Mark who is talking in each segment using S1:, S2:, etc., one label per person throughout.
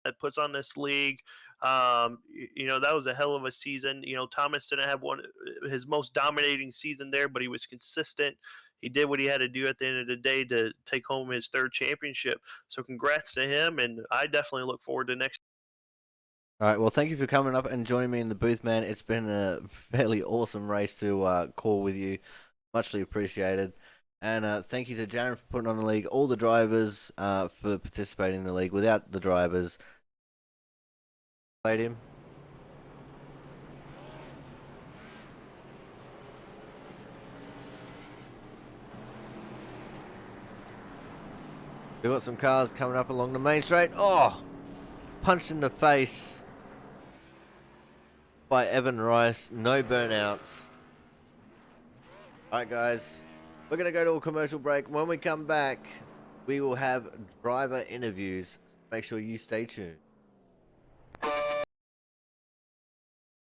S1: that puts on this league. That was a hell of a season. Thomas didn't have his most dominating season there, but he was consistent. He did what he had to do at the end of the day to take home his third championship. So congrats to him, and I definitely look forward to next.
S2: All right, well, thank you for coming up and joining me in the booth, man. It's been a fairly awesome race to call with you. Muchly appreciated. And thank you to Jaron for putting on the league, all the drivers for participating in the league. Without the drivers, played him. We've got some cars coming up along the main straight. Oh, punched in the face by Evan Rice. No burnouts. All right, guys. We're going to go to a commercial break. When we come back, we will have driver interviews. Make sure you stay tuned.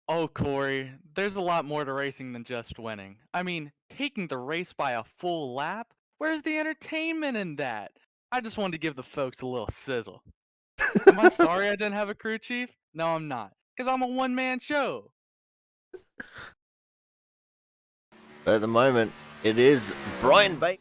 S3: Oh, Corey, there's a lot more to racing than just winning. I mean, taking the race by a full lap? Where's the entertainment in that? I just wanted to give the folks a little sizzle. Am I sorry I didn't have a crew chief? No, I'm not. Because I'm a one-man show.
S2: But at the moment, it is Brian Baker.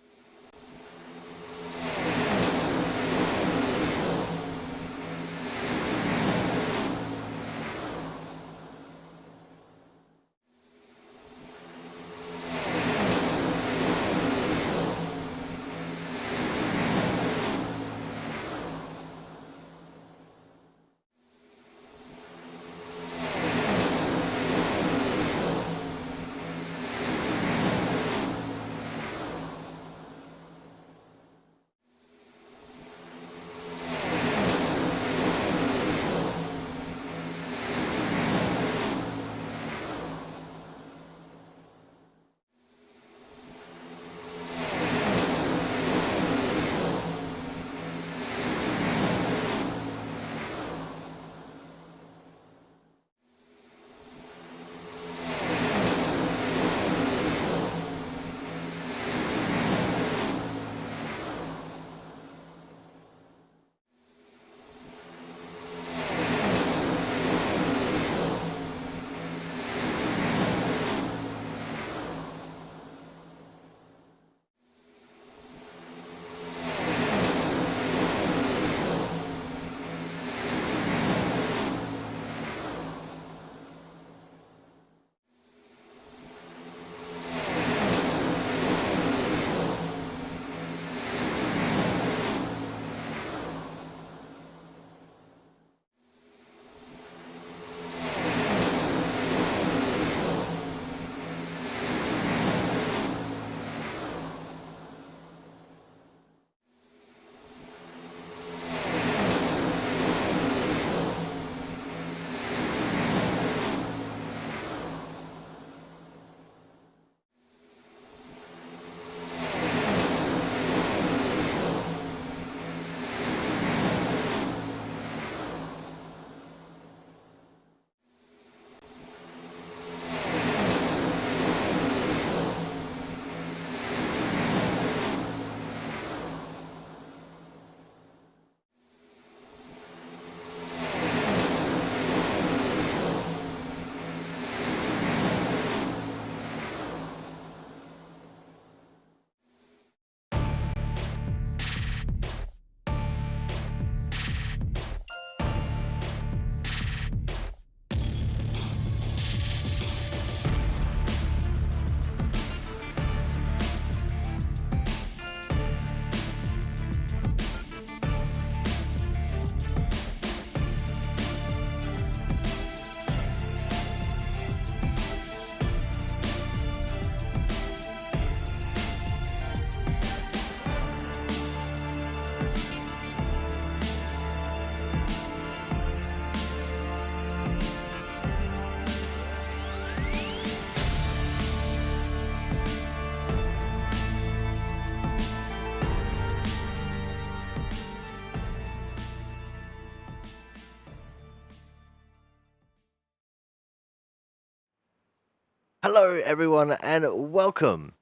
S2: Hello, everyone, and welcome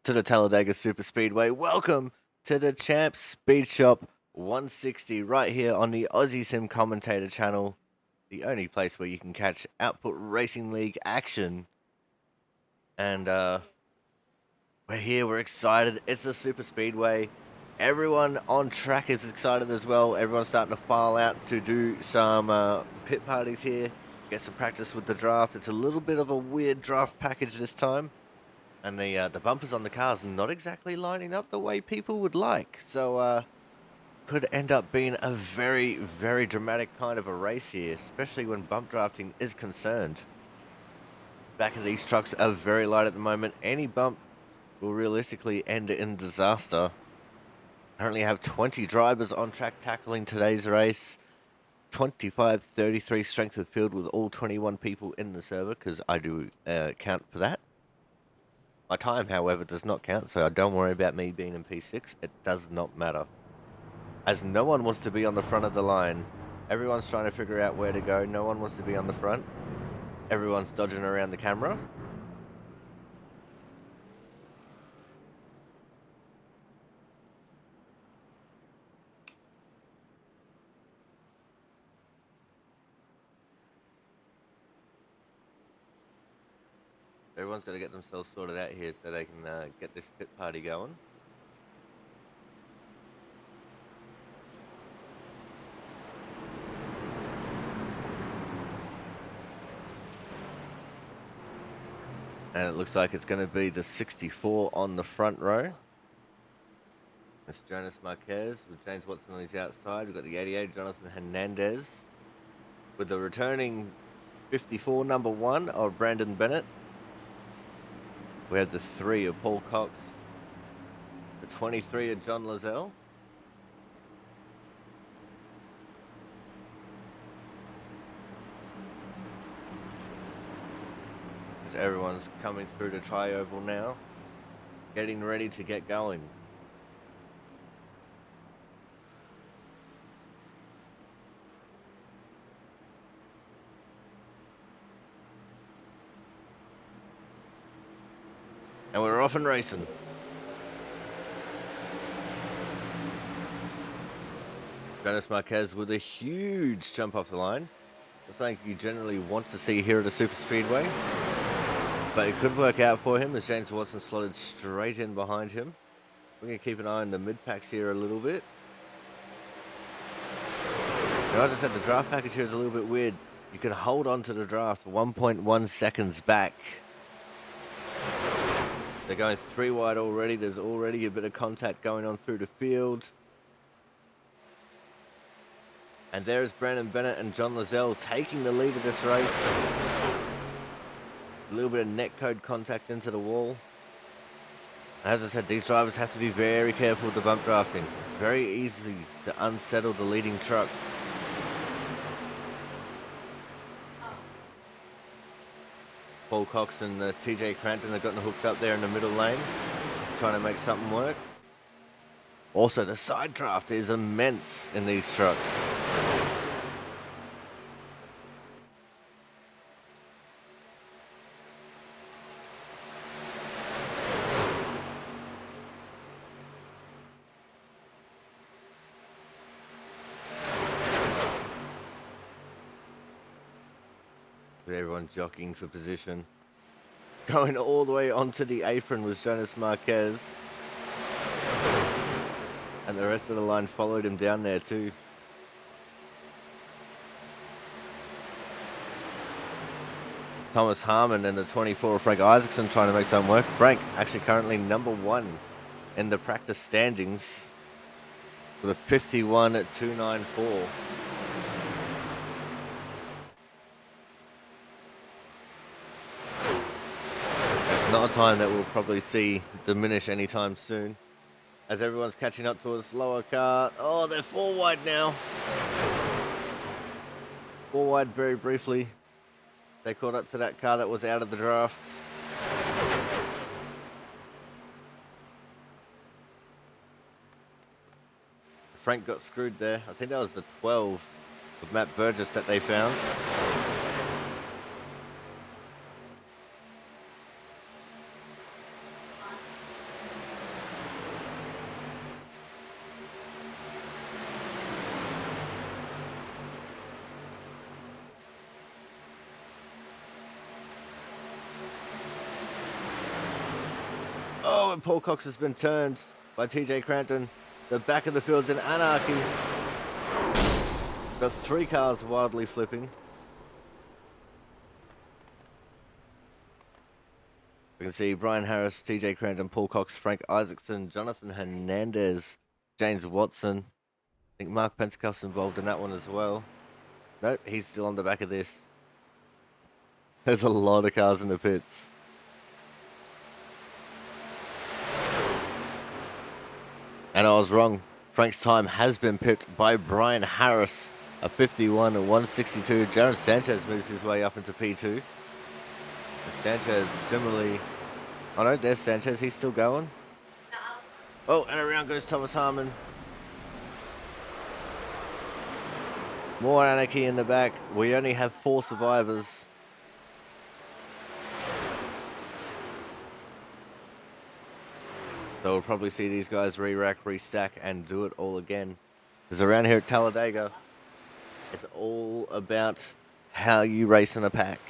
S2: to the Talladega Super Speedway. Welcome to the Champ Speed Shop 160 right here on the Aussie Sim Commentator channel, the only place where you can catch Output Racing League action. And we're here, we're excited. It's a super speedway. Everyone on track is excited as well. Everyone's starting to file out to do some pit parties here, get some practice with the draft. It's a little bit of a weird draft package this time. And the bumpers on the cars not exactly lining up the way people would like. So could end up being a very, very dramatic kind of a race here, especially when bump drafting is concerned. Back of these trucks are very light at the moment. Any bump will realistically end in disaster. Currently have 20 drivers on track tackling today's race. 25-33 strength of field with all 21 people in the server, because I do count for that. My time, however, does not count, so don't worry about me being in P6. It does not matter. As no one wants to be on the front of the line. Everyone's trying to figure out where to go. No one wants to be on the front. Everyone's dodging around the camera. Everyone's got to get themselves sorted out here so they can get this pit party going. And it looks like it's going to be the 64 on the front row. It's Jonas Marquez with James Watson on his outside. We've got the 88, Jonathan Hernandez. With the returning 54, number 1 of Brandon Bennett. We have the 3 of Paul Cox. The 23 of John Lazelle. As everyone's coming through the tri-oval now. Getting ready to get going. And we're off and racing. Jonas Marquez with a huge jump off the line. That's something you generally want to see here at a super speedway. But it could work out for him as James Watson slotted straight in behind him. We're going to keep an eye on the mid-packs here a little bit. Now, as I said, the draft package here is a little bit weird. You can hold on to the draft 1.1 seconds back. They're going 3 wide already. There's already a bit of contact going on through the field. And there's Brandon Bennett and John Lazelle taking the lead of this race. A little bit of netcode contact into the wall. As I said, these drivers have to be very careful with the bump drafting. It's very easy to unsettle the leading truck. Paul Cox and TJ Cranton have gotten hooked up there in the middle lane, trying to make something work. Also, the side draft is immense in these trucks. Everyone jockeying for position. Going all the way onto the apron was Jonas Marquez. And the rest of the line followed him down there too. Thomas Harmon and the 24 Frank Isaacson trying to make something work. Frank actually currently number 1 in the practice standings with a 51.294. Not a time that we'll probably see diminish anytime soon. As everyone's catching up to a slower car. Oh, they're 4 wide now. 4 wide very briefly. They caught up to that car that was out of the draft. Frank got screwed there. I think that was the 12 of Matt Burgess that they found. Oh, and Paul Cox has been turned by TJ Crampton. The back of the field's in anarchy. Got 3 cars wildly flipping. We can see Brian Harris, TJ Crampton, Paul Cox, Frank Isaacson, Jonathan Hernandez, James Watson. I think Mark Pentecoff's involved in that one as well. Nope, he's still on the back of this. There's a lot of cars in the pits. And I was wrong. Frank's time has been pipped by Brian Harris, a 51 and 162. Jaron Sanchez moves his way up into P2. Sanchez similarly. Oh no, there's Sanchez. He's still going. Oh, and around goes Thomas Harmon. More anarchy in the back. We only have 4 survivors. So we'll probably see these guys re-rack, restack, and do it all again. Because around here at Talladega, it's all about how you race in a pack.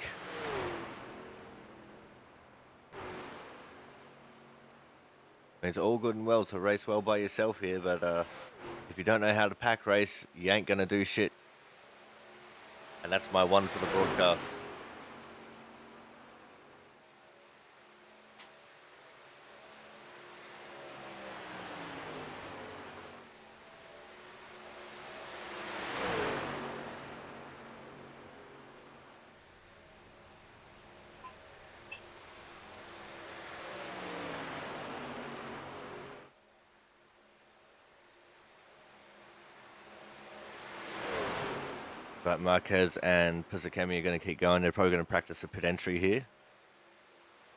S2: It's all good and well to race well by yourself here, but if you don't know how to pack race, you ain't gonna do shit. And that's my one for the broadcast. But Marquez and Pisacemi are going to keep going. They're probably going to practice a pit entry here.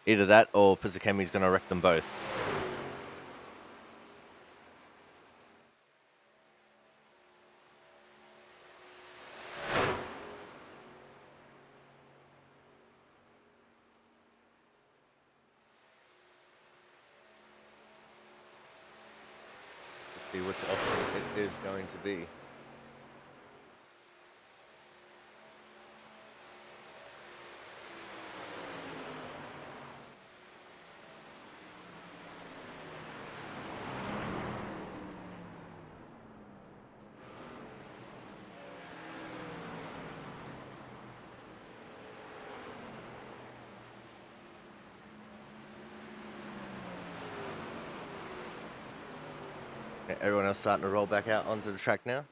S2: Either that or Pisacemi's going to wreck them both. Let's see which option it is going to be. Everyone else starting to roll back out onto the track now.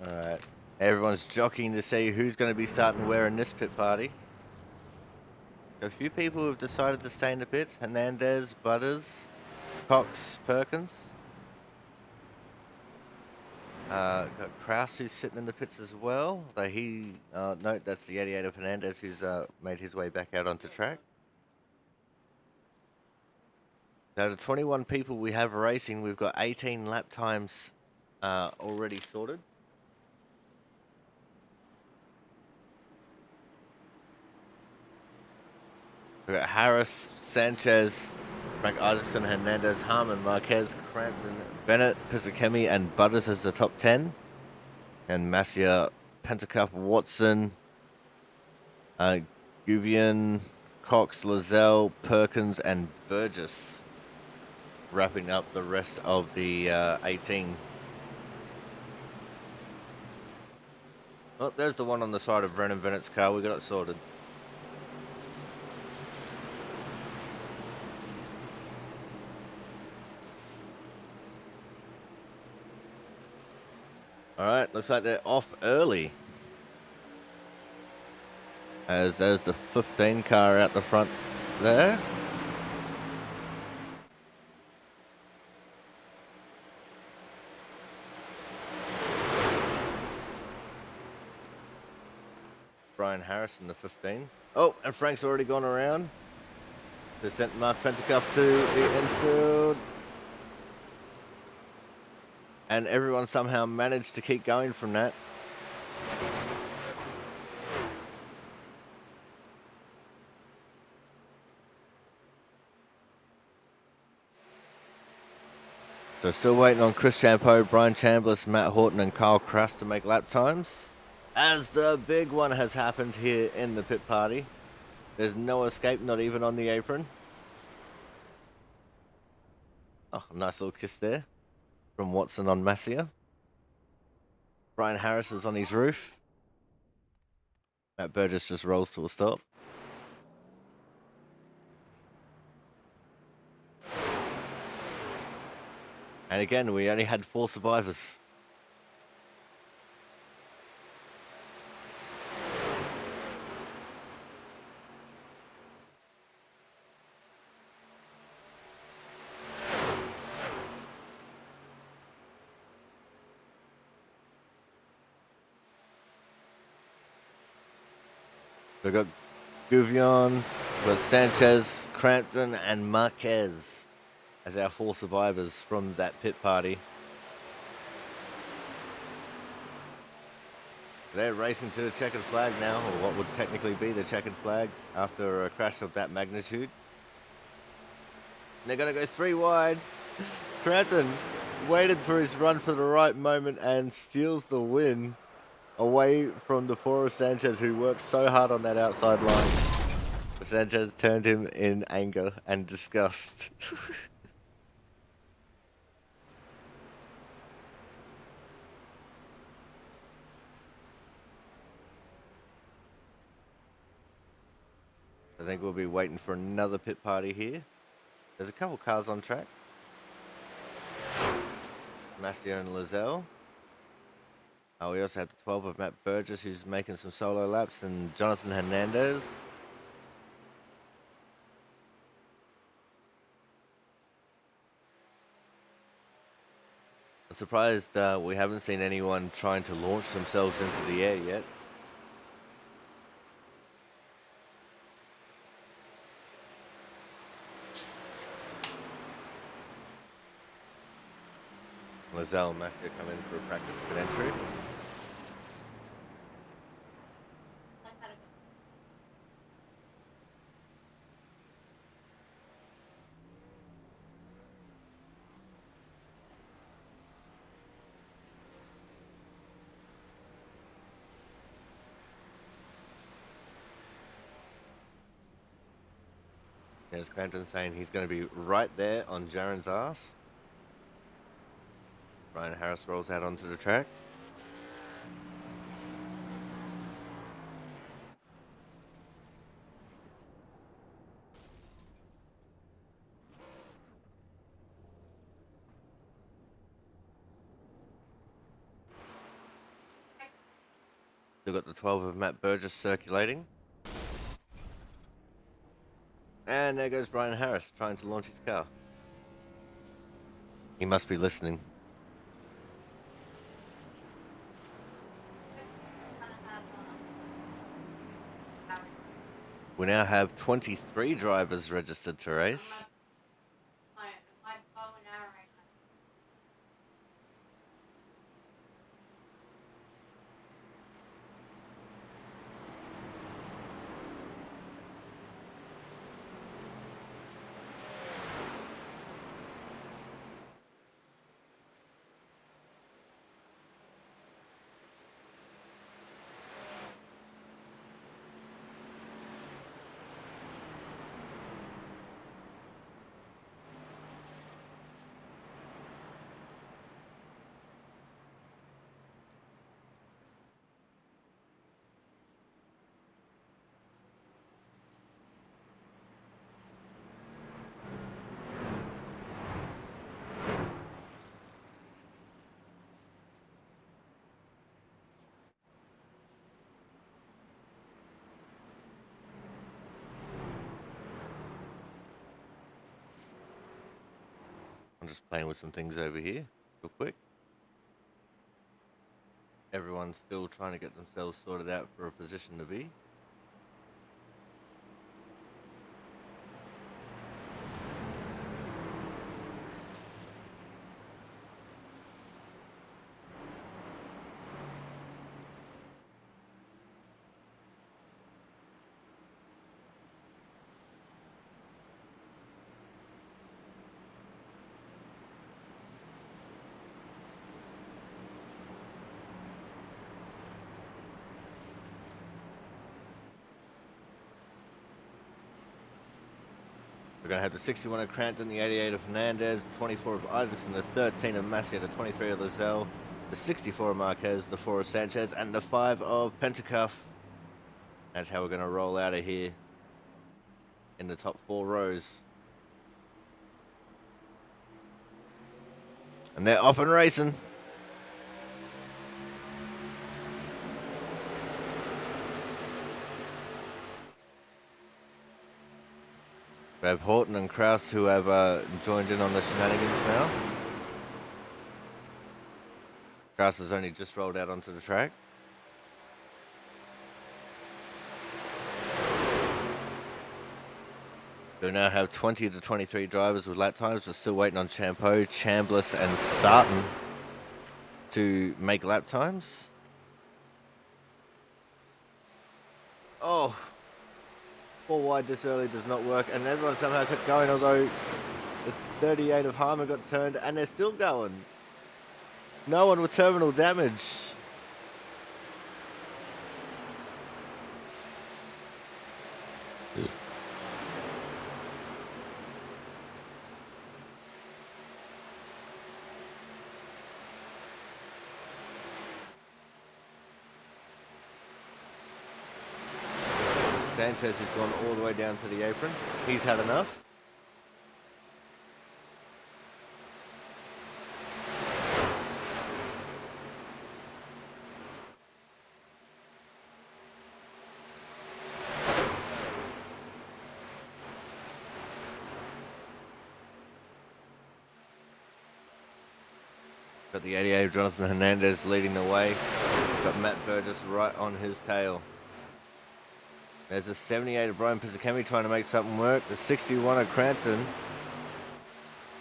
S2: All right. Everyone's jockeying to see who's going to be starting where in this pit party. A few people have decided to stay in the pits. Hernandez, Butters, Cox, Perkins. Got Kraus who's sitting in the pits as well. Though he, no, that's the 88 of Hernandez who's made his way back out onto track. Out of 21 people we have racing, we've got 18 lap times already sorted. We've got Harris, Sanchez, Frank Isaacson, Hernandez, Harmon, Marquez, Crampton, Bennett, Pisacemi, and Butters as the top 10. And Massia, Pentecoff, Watson, Guvian, Cox, Lozelle, Perkins, and Burgess. Wrapping up the rest of the 18. Oh, there's the one on the side of Brennan Bennett's car. We got it sorted. Alright, looks like they're off early. As there's the 15 car out the front there. Brian Harris in the 15. Oh, and Frank's already gone around. They sent Mark Pentecoff to the infield. And everyone somehow managed to keep going from that. So still waiting on Chris Champeau, Brian Chambliss, Matt Horton, and Kyle Krass to make lap times. As the big one has happened here in the pit party. There's no escape, not even on the apron. Oh, nice little kiss there from Watson on Massia. Brian Harris is on his roof. Matt Burgess just rolls to a stop. And again, we only had 4 survivors. We've got Gouvion, we've got Sanchez, Crampton, and Marquez as our 4 survivors from that pit party. They're racing to the checkered flag now, or what would technically be the checkered flag after a crash of that magnitude. They're going to go 3 wide. Crampton waited for his run for the right moment and steals the win away from the Forrest Sanchez, who worked so hard on that outside line. Sanchez turned him in anger and disgust. I think we'll be waiting for another pit party here. There's a couple cars on track. Massia and Lizelle. We also have the 12 of Matt Burgess, who's making some solo laps, and Jonathan Hernandez. I'm surprised we haven't seen anyone trying to launch themselves into the air yet. Lizelle and Massia come in for a practice pit entry. There's Crampton saying he's going to be right there on Jaren's ass. Brian Harris rolls out onto the track. We've got the 12 of Matt Burgess circulating. And there goes Brian Harris trying to launch his car. He must be listening. We now have 23 drivers registered to race. I'm just playing with some things over here, real quick. Everyone's still trying to get themselves sorted out for a position to be. We're going to have the 61 of Crampton, the 88 of Hernandez, the 24 of Isaacson, the 13 of Masia, the 23 of Lozelle, the 64 of Marquez, the 4 of Sanchez, and the 5 of Pentacuff. That's how we're going to roll out of here in the top 4 rows. And they're off and racing. We have Horton and Kraus who have joined in on the shenanigans now. Kraus has only just rolled out onto the track. We now have 20 to 23 drivers with lap times. We're still waiting on Champeau, Chambliss, and Sarton to make lap times. Oh, 4 wide this early does not work, and everyone somehow kept going, although the 38 of Harmon got turned, and they're still going. No one with terminal damage. Sanchez has gone all the way down to the apron. He's had enough. Got the 88 of Jonathan Hernandez leading the way. Got Matt Burgess right on his tail. There's a 78 of Brian Pizzicami trying to make something work. The 61 of Crampton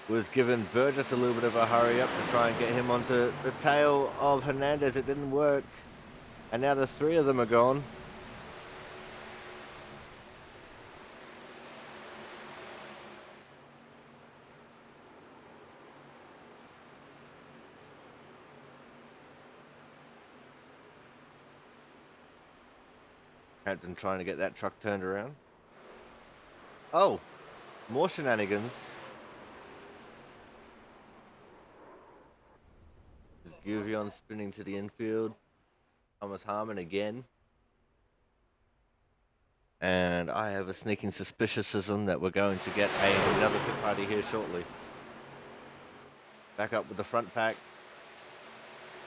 S2: was giving Burgess a little bit of a hurry up to try and get him onto the tail of Hernandez. It didn't work. And now the 3 of them are gone. Crampton trying to get that truck turned around. Oh, more shenanigans. Is Gouvion spinning to the infield. Thomas Harmon again. And I have a sneaking suspiciounism that we're going to get another pit party here shortly. Back up with the front pack.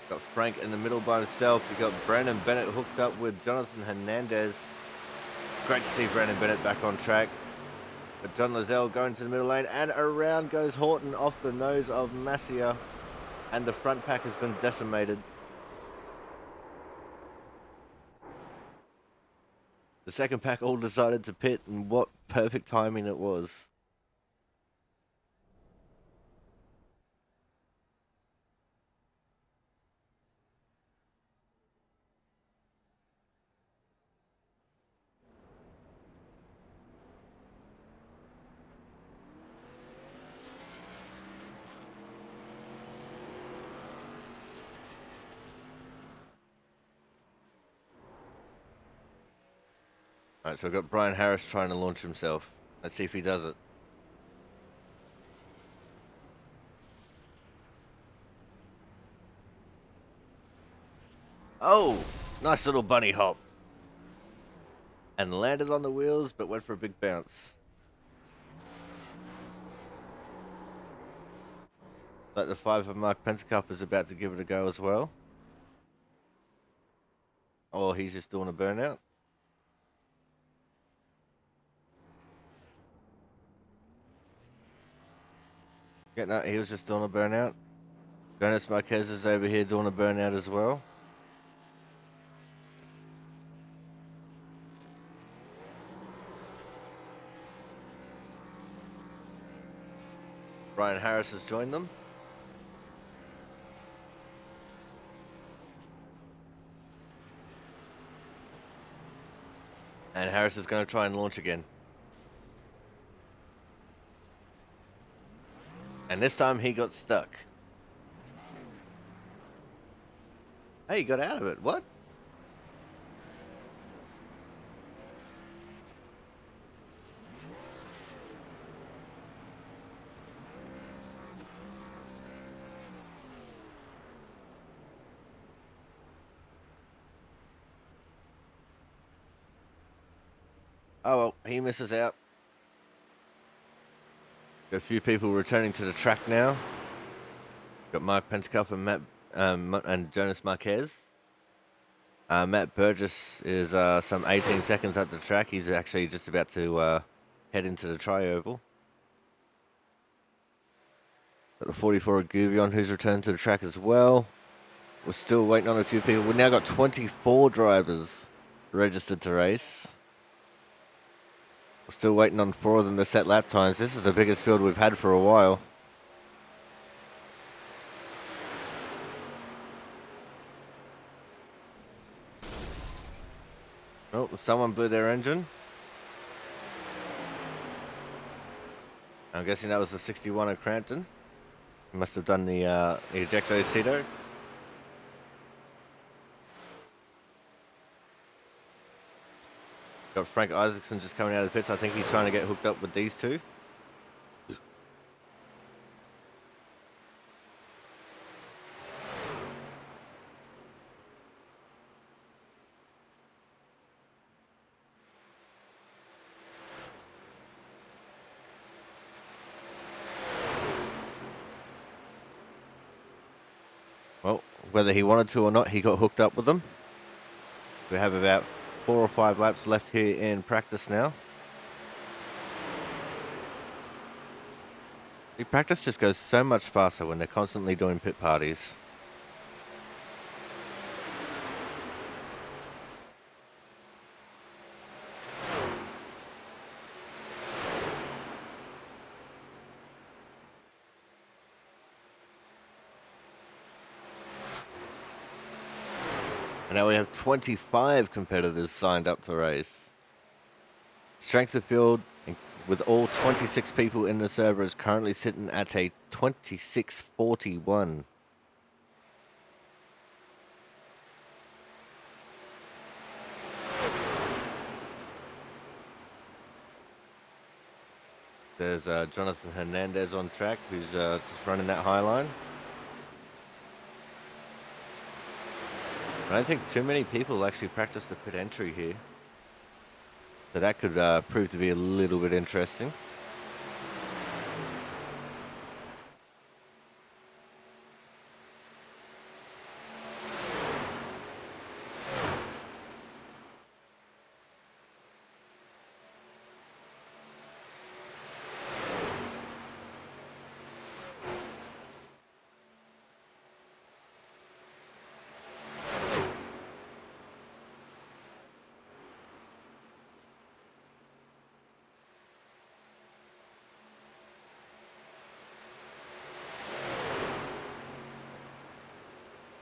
S2: Got Frank in the middle by himself. You got Brandon Bennett hooked up with Jonathan Hernandez. Great to see Brandon Bennett back on track. But John Lozelle going to the middle lane, and around goes Horton off the nose of Masia, and the front pack has been decimated. The second pack all decided to pit, and what perfect timing it was. Alright, so we've got Brian Harris trying to launch himself. Let's see if he does it. Oh, nice little bunny hop. And landed on the wheels, but went for a big bounce. Like the 5 of Mark Pentecup is about to give it a go as well. Oh, he's just doing a burnout. Yeah, no, he was just doing a burnout. Jonas Marquez is over here doing a burnout as well. Brian Harris has joined them. And Harris is going to try and launch again. And this time he got stuck. Hey, he got out of it. What? Oh, well, he misses out. Got a few people returning to the track now. Got Mark Pentecoff and and Jonas Marquez. Matt Burgess is some 18 seconds at the track. He's actually just about to head into the tri-oval. Got the 44 Guvion who's returned to the track as well. We're still waiting on a few people. We've now got 24 drivers registered to race. We're still waiting on 4 of them to set lap times. This is the biggest field we've had for a while. Oh, someone blew their engine. I'm guessing that was the 61 at Crampton. He must have done the ejecto seato. Got Frank Isaacson just coming out of the pits. I think he's trying to get hooked up with these two. Well, whether he wanted to or not, he got hooked up with them. We have about 4 or 5 laps left here in practice now. The practice just goes so much faster when they're constantly doing pit parties. And now we have 25 competitors signed up to race. Strength of field, with all 26 people in the server, is currently sitting at a 26:41. There's Jonathan Hernandez on track, who's just running that high line. I don't think too many people actually practice the pit entry here. So that could prove to be a little bit interesting.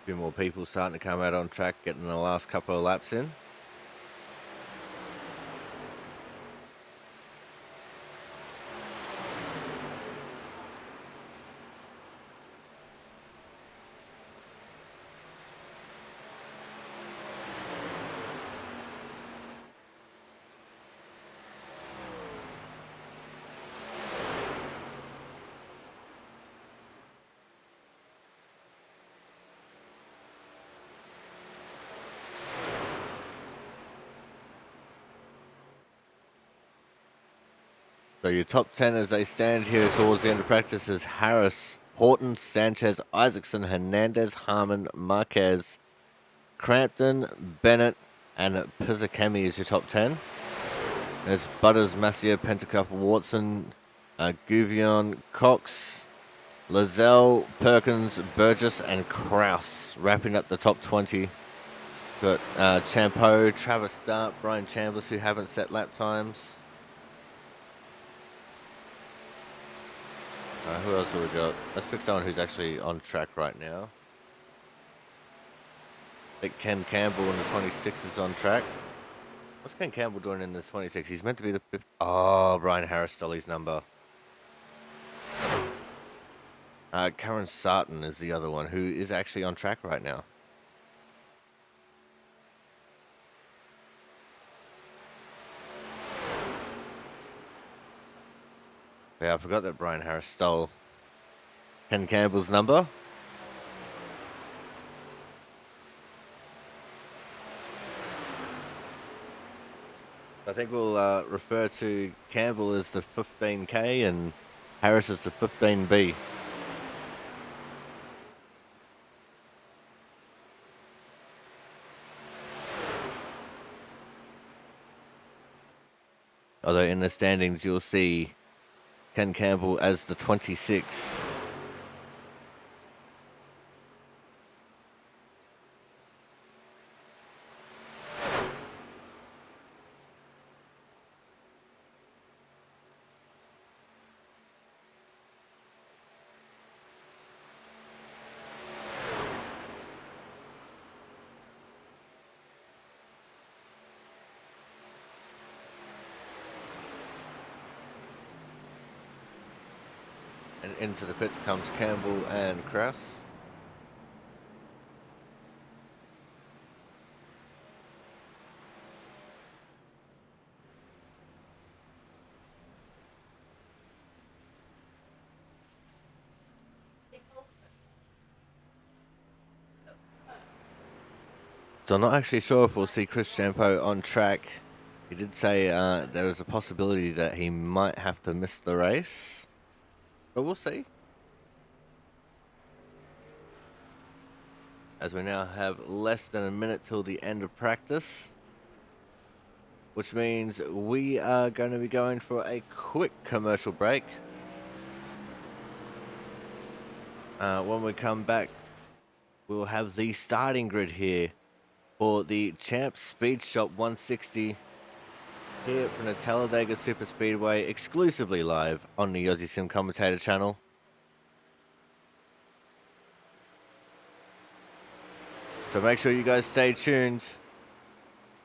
S2: A few more people starting to come out on track, getting the last couple of laps in. So your top 10 as they stand here towards the end of practice is Harris, Horton, Sanchez, Isaacson, Hernandez, Harmon, Marquez, Crampton, Bennett, and Pizzakemi is your top 10. There's Butters, Massio, Pentecoff, Watson, Guvion, Cox, Lazelle, Perkins, Burgess, and Kraus wrapping up the top 20. Got Champeau, Travis Dart, Brian Chambers, who haven't set lap times. Who else have we got? Let's pick someone who's actually on track right now. I think Ken Campbell in the 26 is on track. What's Ken Campbell doing in the 26? He's meant to be the 5th. Oh, Brian Harris stole his number. Karen Sarton is the other one who is actually on track right now. Yeah, I forgot that Brian Harris stole Ken Campbell's number. I think we'll refer to Campbell as the 15K and Harris as the 15B. Although in the standings you'll see Ken Campbell as the 26. And into the pits comes Campbell and Kraus. So I'm not actually sure if we'll see Chris Champo on track. He did say there is a possibility that he might have to miss the race, but we'll see. As we now have less than a minute till the end of practice, which means we are going to be going for a quick commercial break. When we come back, we'll have the starting grid here for the Champs Speed Shop 160 here from the Talladega Super Speedway, exclusively live on the Aussie Sim Commentator channel. So make sure you guys stay tuned.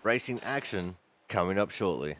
S2: Racing action coming up shortly.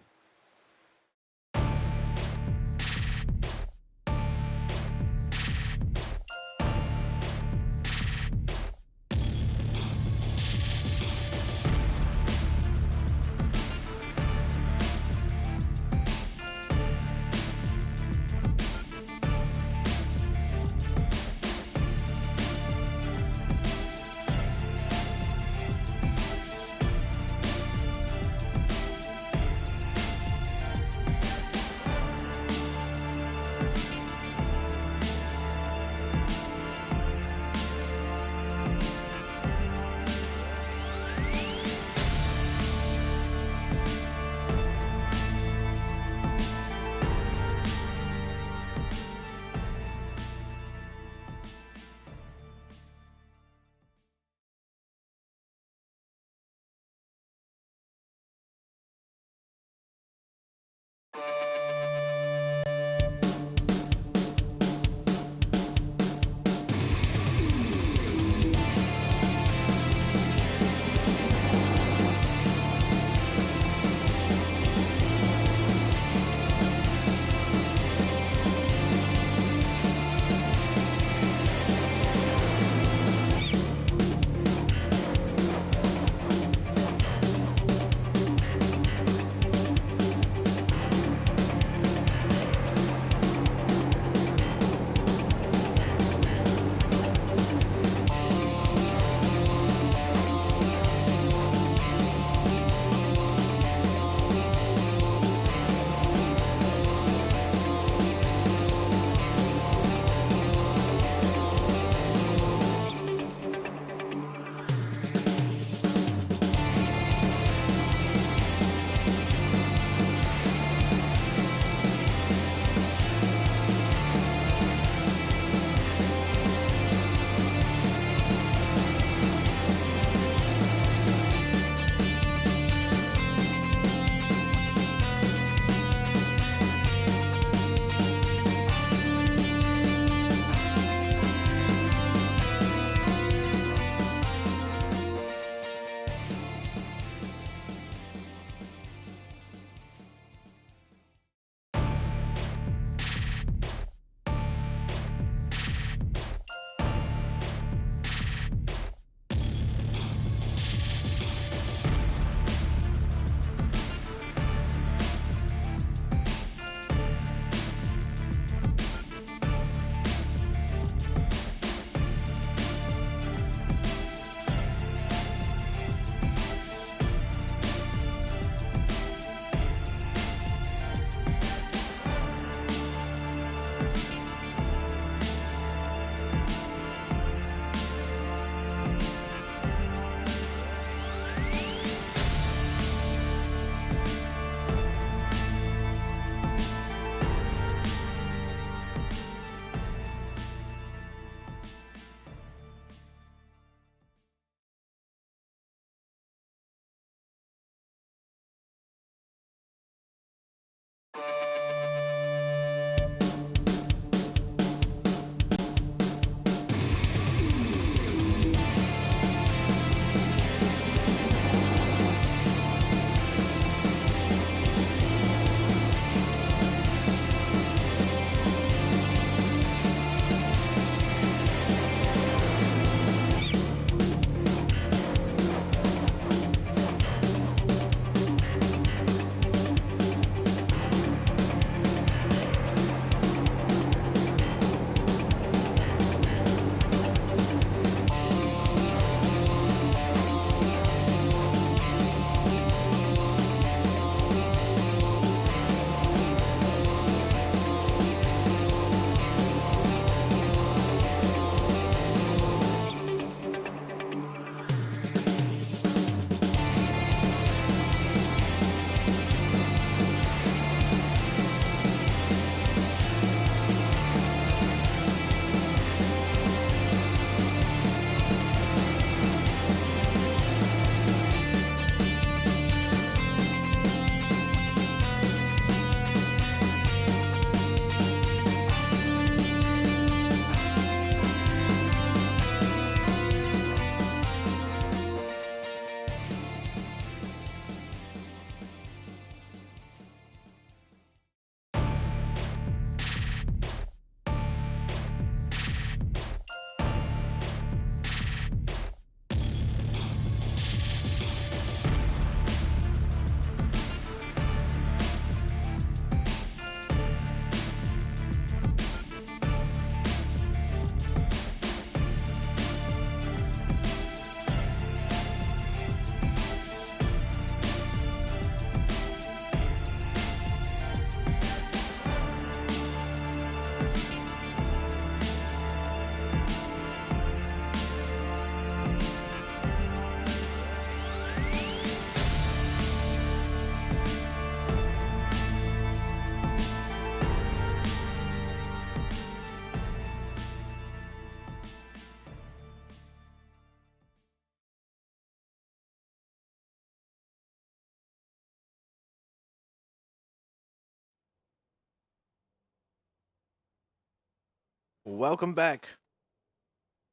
S2: Welcome back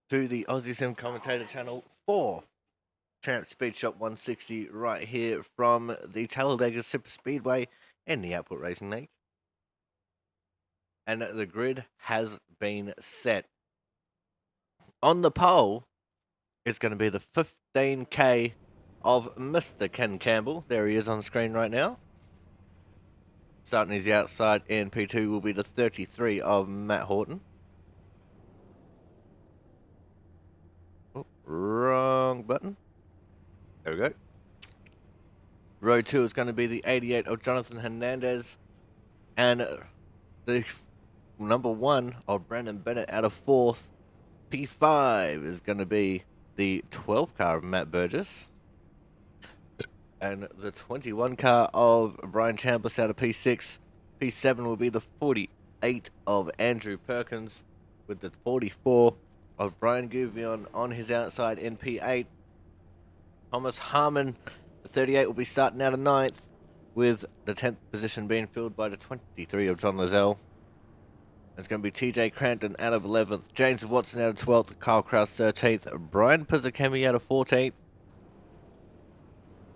S2: to the Aussie Sim Commentator channel for Champ Speedshop 160 right here from the Talladega Super Speedway in the Output Racing League. And the grid has been set. On the pole is going to be the 15K of Mr. Ken Campbell. There he is on screen right now. Starting his outside in P2 will be the 33 of Matt Horton. Oh, wrong button. There we go. Row 2 is going to be the 88 of Jonathan Hernandez. And the number 1 of Brandon Bennett out of 4th. P5 is going to be the 12 car of Matt Burgess. And the 21 car of Brian Chambliss out of P6. P7 will be the 48 of Andrew Perkins, with the 44 of Brian Gouvion on his outside in P8. Thomas Harmon, the 38, will be starting out of 9th, with the 10th position being filled by the 23 of John Lozelle. It's going to be TJ Crampton out of 11th, James Watson out of 12th, Kyle Kraus 13th, Brian Pizzakemi out of 14th.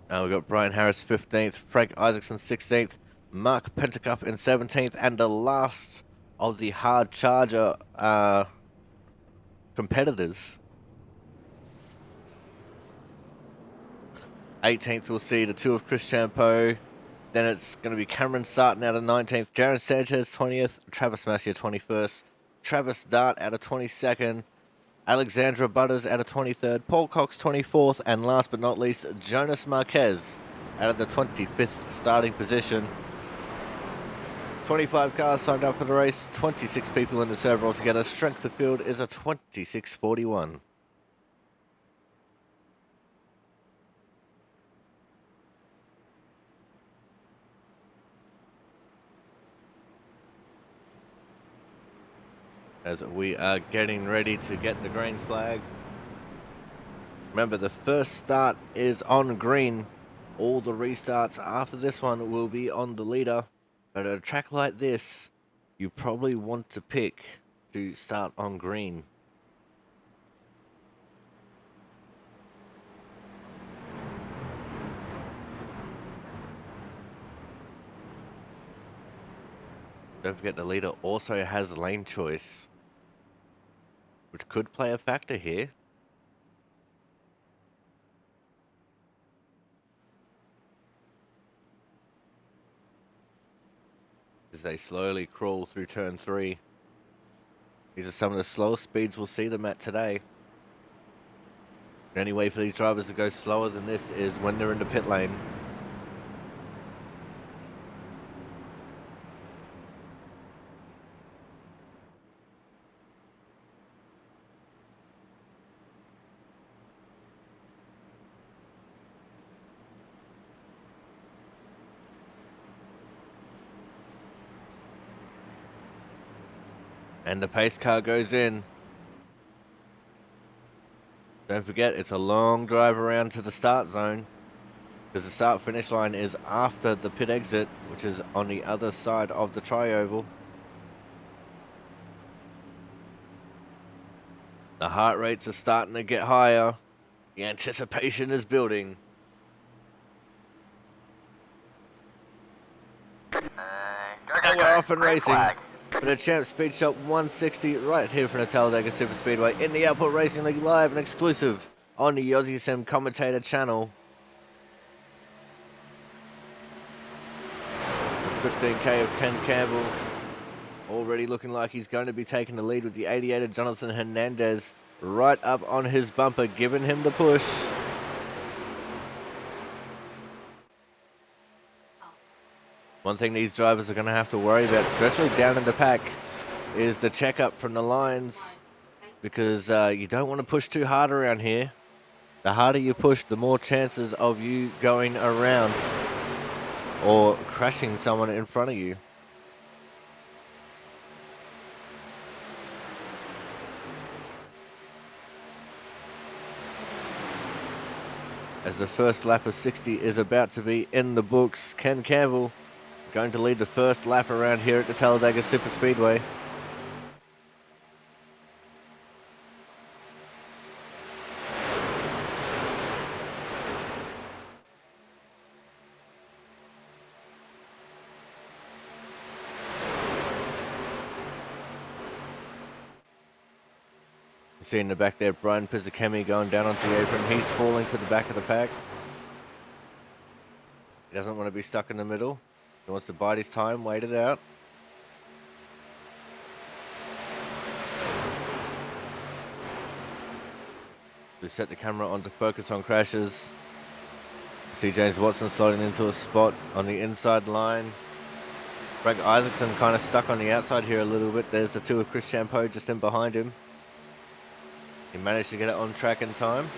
S2: We've got Brian Harris 15th, Frank Isaacson 16th, Mark Pentacup in 17th, and the last of the hard charger competitors. 18th we'll see the 2 of Chris Champeau. Then it's going to be Cameron Sarton out of 19th, Jaron Sanchez 20th, Travis Massier 21st, Travis Dart out of 22nd, Alexandra Butters out of 23rd, Paul Cox 24th, and last but not least, Jonas Marquez out of the 25th starting position. 25 cars signed up for the race, 26 people in the server altogether. Strength of field is a 26.41. As we are getting ready to get the green flag. Remember, the first start is on green. All the restarts after this one will be on the leader. But at a track like this, you probably want to pick to start on green. Don't forget, the leader also has lane choice, which could play a factor here. As they slowly crawl through turn 3. These are some of the slowest speeds we'll see them at today. The only way for these drivers to go slower than this is when they're in the pit lane. And the pace car goes in. Don't forget, it's a long drive around to the start zone, because the start finish line is after the pit exit, which is on the other side of the tri-oval. The heart rates are starting to get higher. The anticipation is building. And we're off and racing. For the Champ Speedshop 160 right here from the Talladega Super Speedway in the Output Racing League, live and exclusive on the Aussie Sim Commentator channel. 15K of Ken Campbell already looking like he's going to be taking the lead, with the 88 of Jonathan Hernandez right up on his bumper, giving him the push. One thing these drivers are going to have to worry about, especially down in the pack, is the checkup from the lines, because you don't want to push too hard around here. The harder you push, the more chances of you going around or crashing someone in front of you. As the first lap of 60 is about to be in the books, Ken Campbell going to lead the first lap around here at the Talladega Super Speedway. See in the back there, Brian Pizzakemi going down onto the apron. He's falling to the back of the pack. He doesn't want to be stuck in the middle. He wants to bide his time, wait it out. We set the camera on to focus on crashes. See James Watson sliding into a spot on the inside line. Greg Isaacson kind of stuck on the outside here a little bit. There's the two of Chris Champeau just in behind him. He managed to get it on track in time.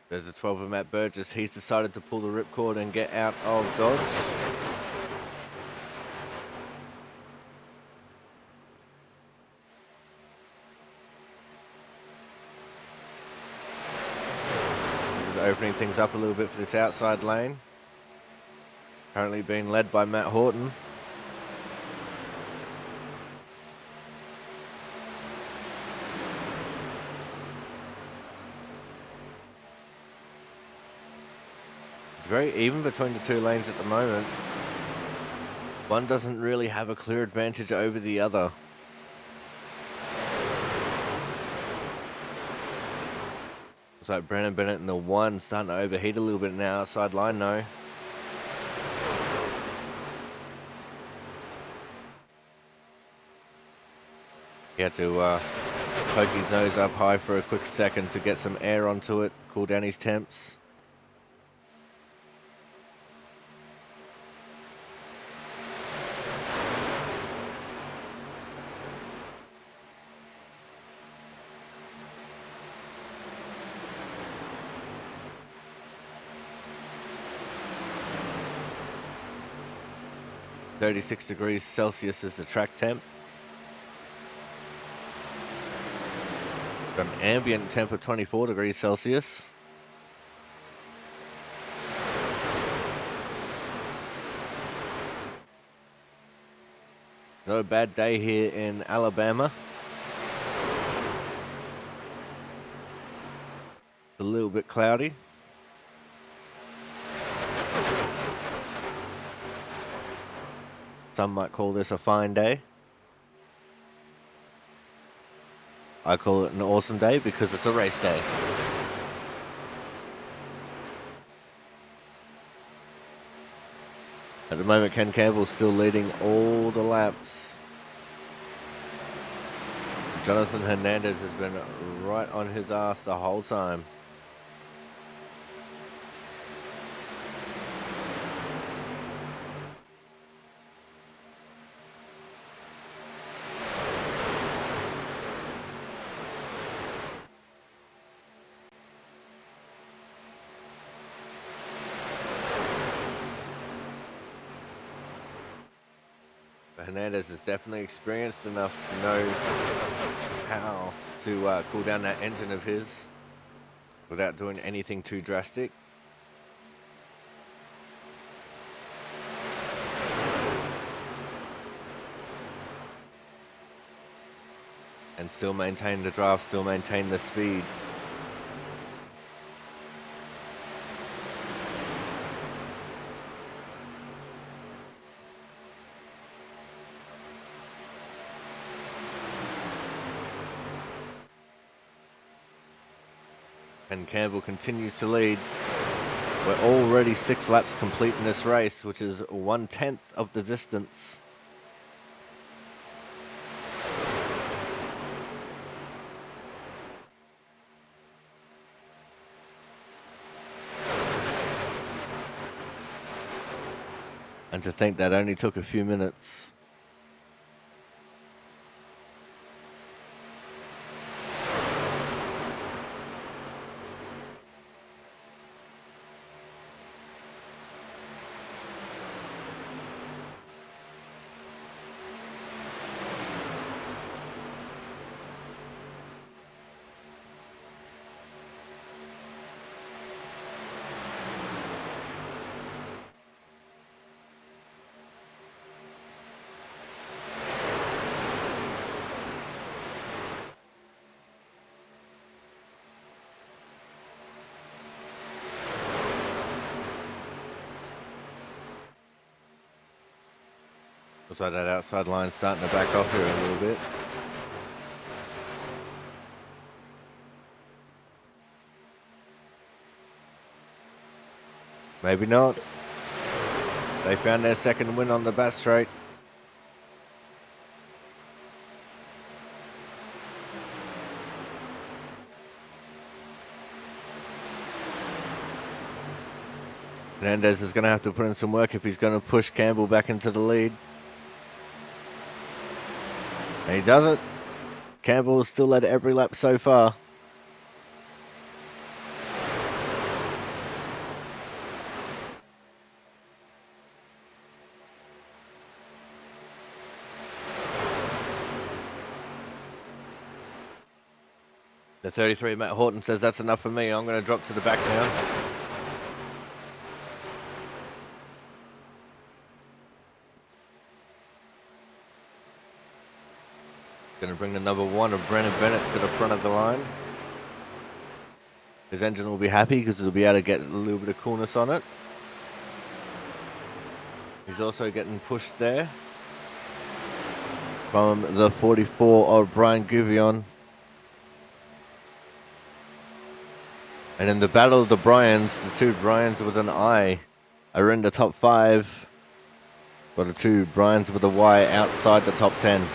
S2: There's the 12 of Matt Burgess. He's decided to pull the ripcord and get out of Dodge. This is opening things up a little bit for this outside lane. Currently being led by Matt Horton. It's very even between the two lanes at the moment. One doesn't really have a clear advantage over the other. Looks like Brandon Bennett in the one starting to overheat a little bit now. Outside line though. He had to poke his nose up high for a quick second to get some air onto it, cool down his temps. -36°C is the track temp. Got an ambient temp of 24°C. No bad day here in Alabama. It's a little bit cloudy. Some might call this a fine day. I call it an awesome day because it's a race day. At the moment, Ken Campbell's still leading all the laps. Jonathan Hernandez has been right on his ass the whole time. Hernandez is definitely experienced enough to know how to cool down that engine of his without doing anything too drastic. And still maintain the draft, still maintain the speed. And Campbell continues to lead. We're already 6 laps complete in this race, which is 1/10 of the distance. And to think that only took a few minutes. Looks like that outside line's starting to back off here a little bit. Maybe not. They found their second win on the back straight. Hernandez is going to have to put in some work if he's going to push Campbell back into the lead. And he does it. Campbell has still led every lap so far. The 33, Matt Horton, says that's enough for me. I'm going to drop to the back now. Going to bring the number 1 of Brandon Bennett to the front of the line. His engine will be happy because he'll be able to get a little bit of coolness on it. He's also getting pushed there from the 44 of Brian Gouvion. And in the battle of the Bryans, the two Bryans with an I are in the top 5, but the two Bryans with a Y outside the top 10.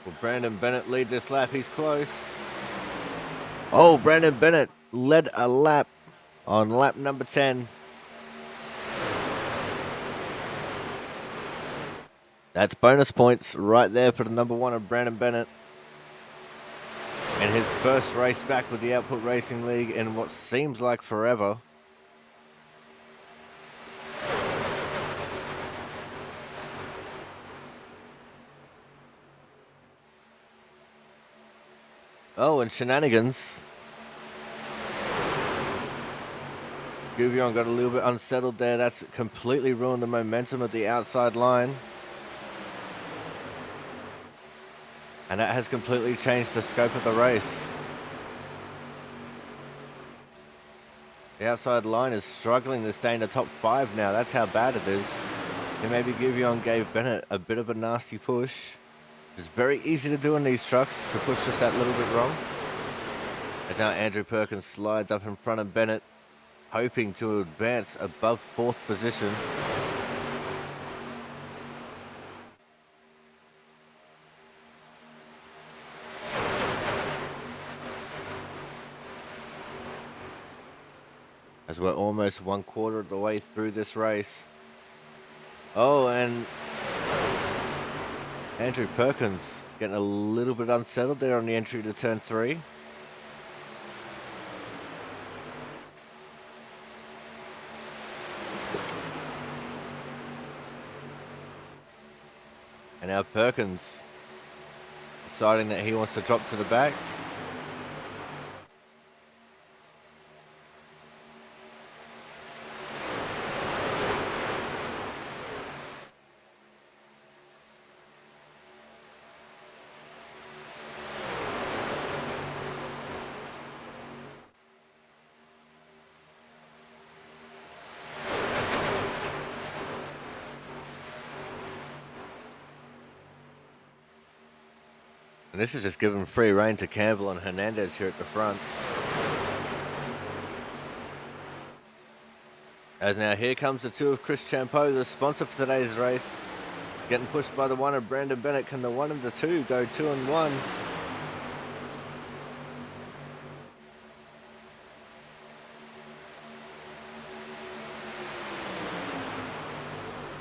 S2: Will Brandon Bennett lead this lap? He's close. Oh, Brandon Bennett led a lap on lap number 10. That's bonus points right there for the number 1 of Brandon Bennett. And his first race back with the Output Racing League in what seems like forever. Oh, and shenanigans. Gouvion got a little bit unsettled there. That's completely ruined the momentum at the outside line. And that has completely changed the scope of the race. The outside line is struggling to stay in the top 5 now. That's how bad it is. And maybe Gouvion gave Bennett a bit of a nasty push. It's very easy to do in these trucks, to push just that little bit wrong. As now Andrew Perkins slides up in front of Bennett, hoping to advance above 4th position. As we're almost 1/4 of the way through this race. Oh, and Andrew Perkins getting a little bit unsettled there on the entry to turn 3. And now Perkins deciding that he wants to drop to the back. And this is just giving free rein to Campbell and Hernandez here at the front. As now here comes the 2 of Chris Champeau, the sponsor for today's race. Getting pushed by the 1 of Brandon Bennett. Can the 1 and the 2 go 2 and 1?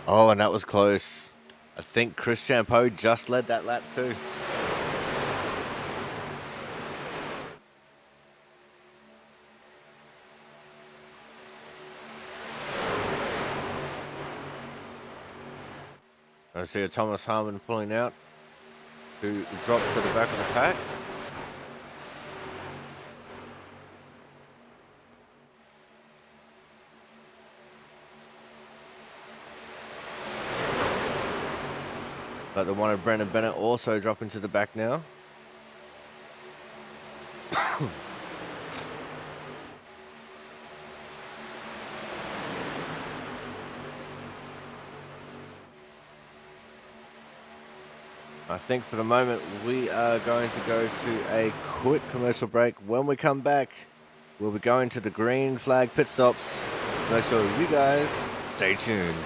S2: Oh, and that was close. I think Chris Champeau just led that lap too. I see a Thomas Harmon pulling out to drop to the back of the pack. But the one of Brendan Bennett also dropping to the back now. I think for the moment we are going to go to a quick commercial break. When we come back, we'll be going to the green flag pit stops. So make sure you guys stay tuned.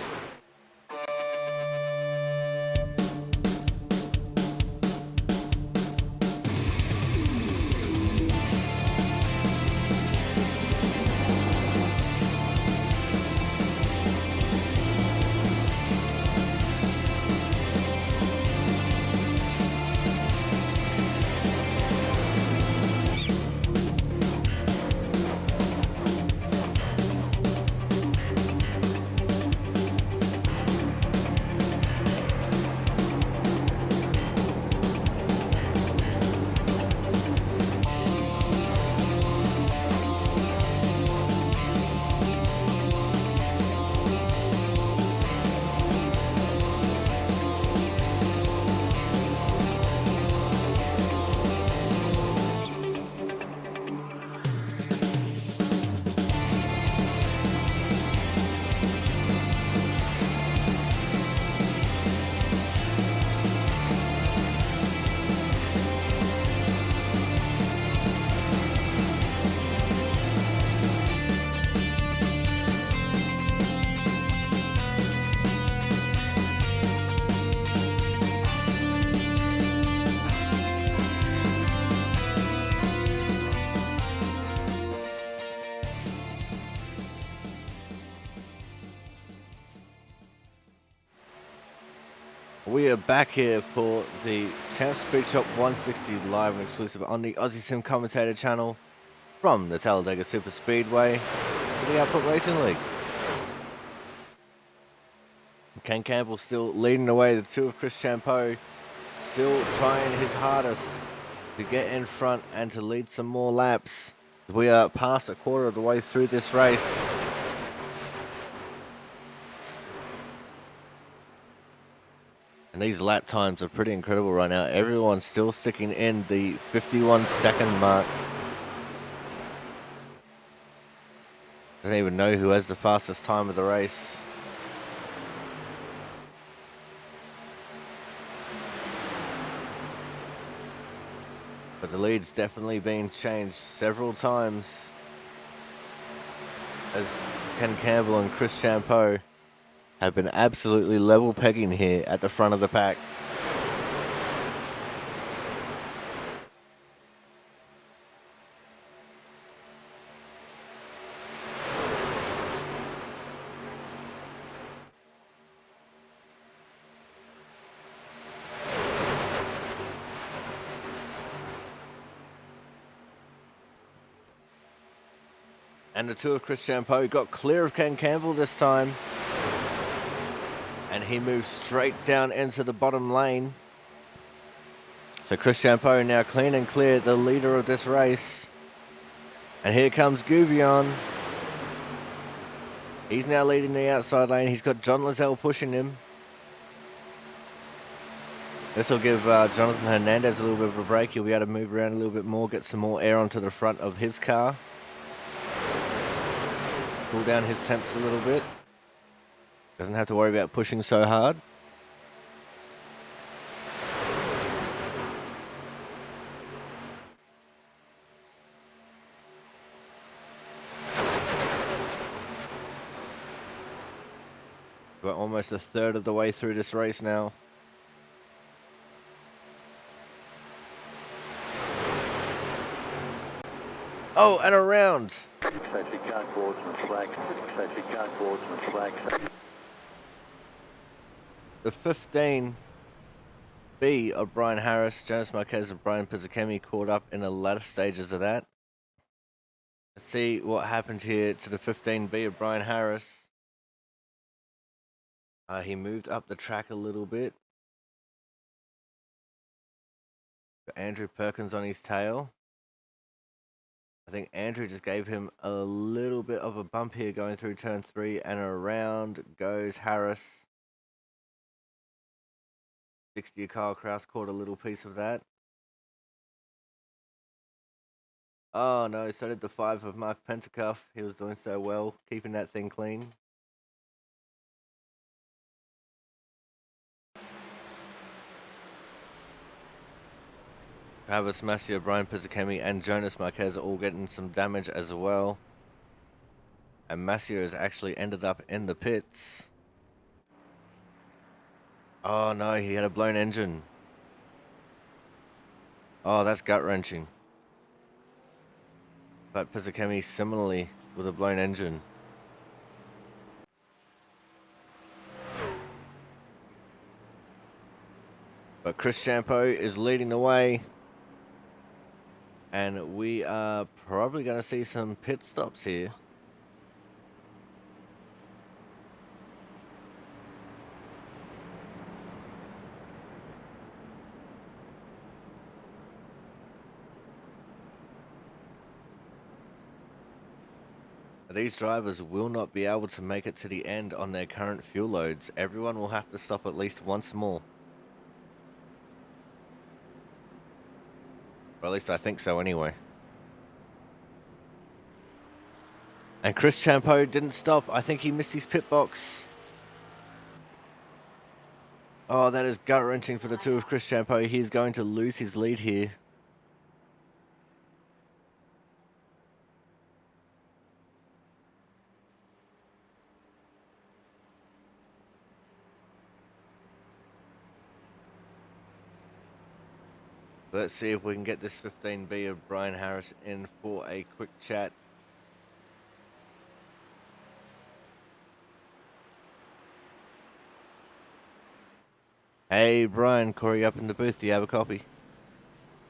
S2: We are back here for the Champ Speedshop 160 live and exclusive on the Aussie Sim Commentator channel from the Talladega Super Speedway for the Output Racing League. Ken Campbell still leading the way, the two of Chris Champeau still trying his hardest to get in front and to lead some more laps. We are past a quarter of the way through this race. And these lap times are pretty incredible right now. Everyone's still sticking in the 51-second mark. I don't even know who has the fastest time of the race. But the lead's definitely been changed several times as Ken Campbell and Chris Champeau have been absolutely level pegging here at the front of the pack. And the two of Chris Champeau got clear of Ken Campbell this time. And he moves straight down into the bottom lane. So Chris Champeau now clean and clear, the leader of this race. And here comes Goubion. He's now leading the outside lane. He's got John Lizelle pushing him. This will give Jonathan Hernandez a little bit of a break. He'll be able to move around a little bit more, get some more air onto the front of his car. Cool down his temps a little bit. Doesn't have to worry about pushing so hard. We're almost a third of the way through this race now. Oh, and around. The 15B of Brian Harris, Jonas Marquez and Brian Pizzakemi caught up in the latter stages of that. Let's see what happened here to the 15B of Brian Harris. He moved up the track a little bit. Got Andrew Perkins on his tail. I think Andrew just gave him a little bit of a bump here going through turn 3, and around goes Harris. 60 Kyle Kraus caught a little piece of that. Oh no, so did the 5 of Mark Pentacuff. He was doing so well, keeping that thing clean. Travis Massier, Brian Pizzicami, and Jonas Marquez are all getting some damage as well. And Massier has actually ended up in the pits. Oh no, he had a blown engine. Oh, that's gut-wrenching. But Pizzicami similarly with a blown engine. But Chris Champeau is leading the way. And we are probably going to see some pit stops here. These drivers will not be able to make it to the end on their current fuel loads. Everyone will have to stop at least once more. Or at least I think so anyway. And Chris Champeau didn't stop. I think he missed his pit box. Oh, that is gut-wrenching for the 2 of Chris Champeau. He's going to lose his lead here. Let's see if we can get this 15B of Brian Harris in for a quick chat. Hey Brian, Corey up in the booth. Do you have a copy?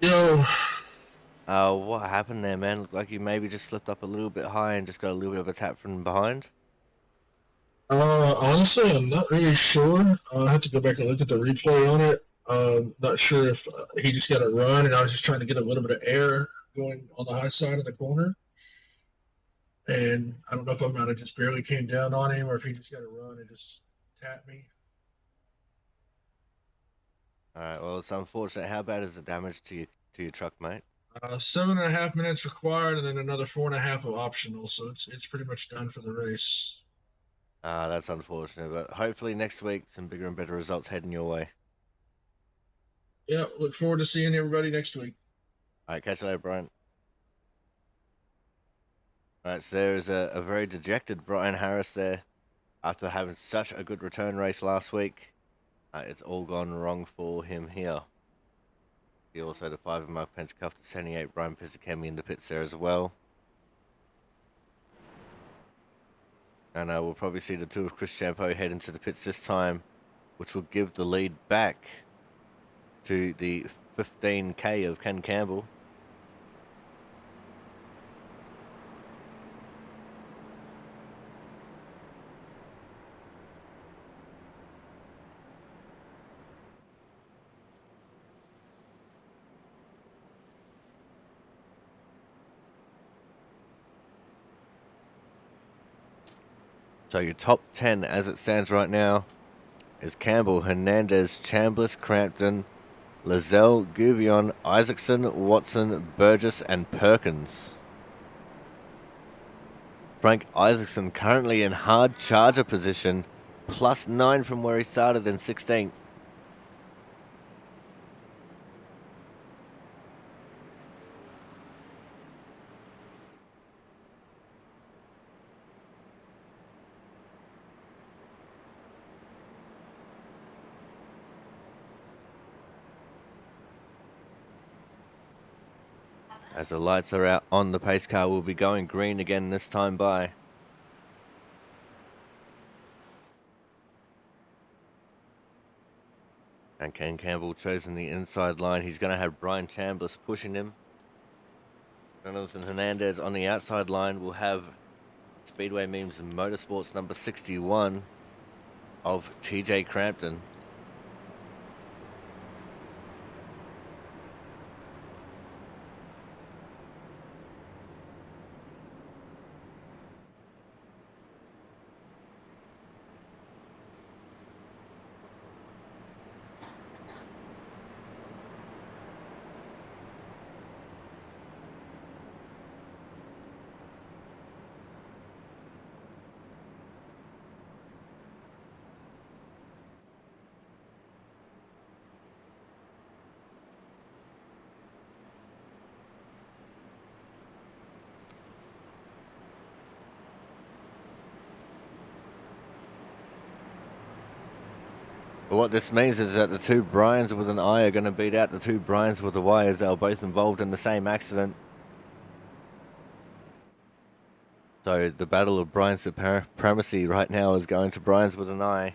S4: Yo.
S2: What happened there, man? Looked like you maybe just slipped up a little bit high and just got a little bit of a tap from behind.
S4: Honestly, I'm not really sure. I have to go back and look at the replay on it. Not sure if he just got a run and I was just trying to get a little bit of air going on the high side of the corner. And I don't know if I might have just barely came down on him or if he just got a run and just tapped me.
S2: Alright, well, it's unfortunate. How bad is the damage to your truck, mate?
S4: 7.5 minutes required and then another 4.5 of optional. So it's pretty much done for the race.
S2: That's unfortunate, but hopefully next week some bigger and better results heading your way.
S4: Yeah, look forward to seeing everybody next week.
S2: Alright, catch you later, Brian. Alright, so there's a very dejected Brian Harris there after having such a good return race last week. It's all gone wrong for him here. He also had a 5 of Mark Pentacuff to 78, Brian Pizzicami in the pits there as well. And we'll probably see the 2 of Chris Champeau head into the pits this time, which will give the lead back to the 15K of Ken Campbell. So your top 10 as it stands right now is Campbell, Hernandez, Chambliss, Crampton, Lizelle, Gouvion, Isaacson, Watson, Burgess, and Perkins. Frank Isaacson currently in hard charger position, +9 from where he started in 16th. As the lights are out on the pace car, we'll be going green again this time by. And Ken Campbell chosen the inside line. He's going to have Brian Chambliss pushing him. Jonathan Hernandez on the outside line will have Speedway Memes Motorsports number 61 of TJ Crampton. But what this means is that the two Bryans with an I are going to beat out the two Bryans with a Y, as they were both involved in the same accident. So the battle of Brian supremacy right now is going to Bryans with an I.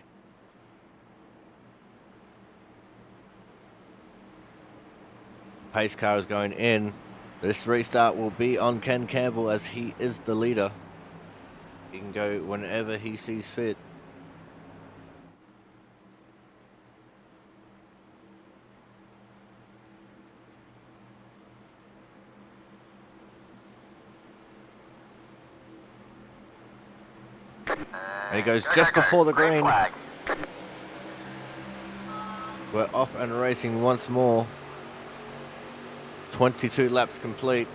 S2: Pace car is going in. This restart will be on Ken Campbell, as he is the leader. He can go whenever he sees fit. And he goes just before the green. We're off and racing once more. 22 laps complete.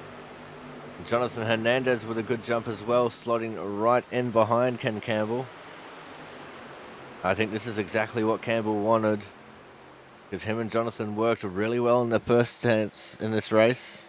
S2: Jonathan Hernandez with a good jump as well, slotting right in behind Ken Campbell. I think this is exactly what Campbell wanted, because him and Jonathan worked really well in the first stance in this race.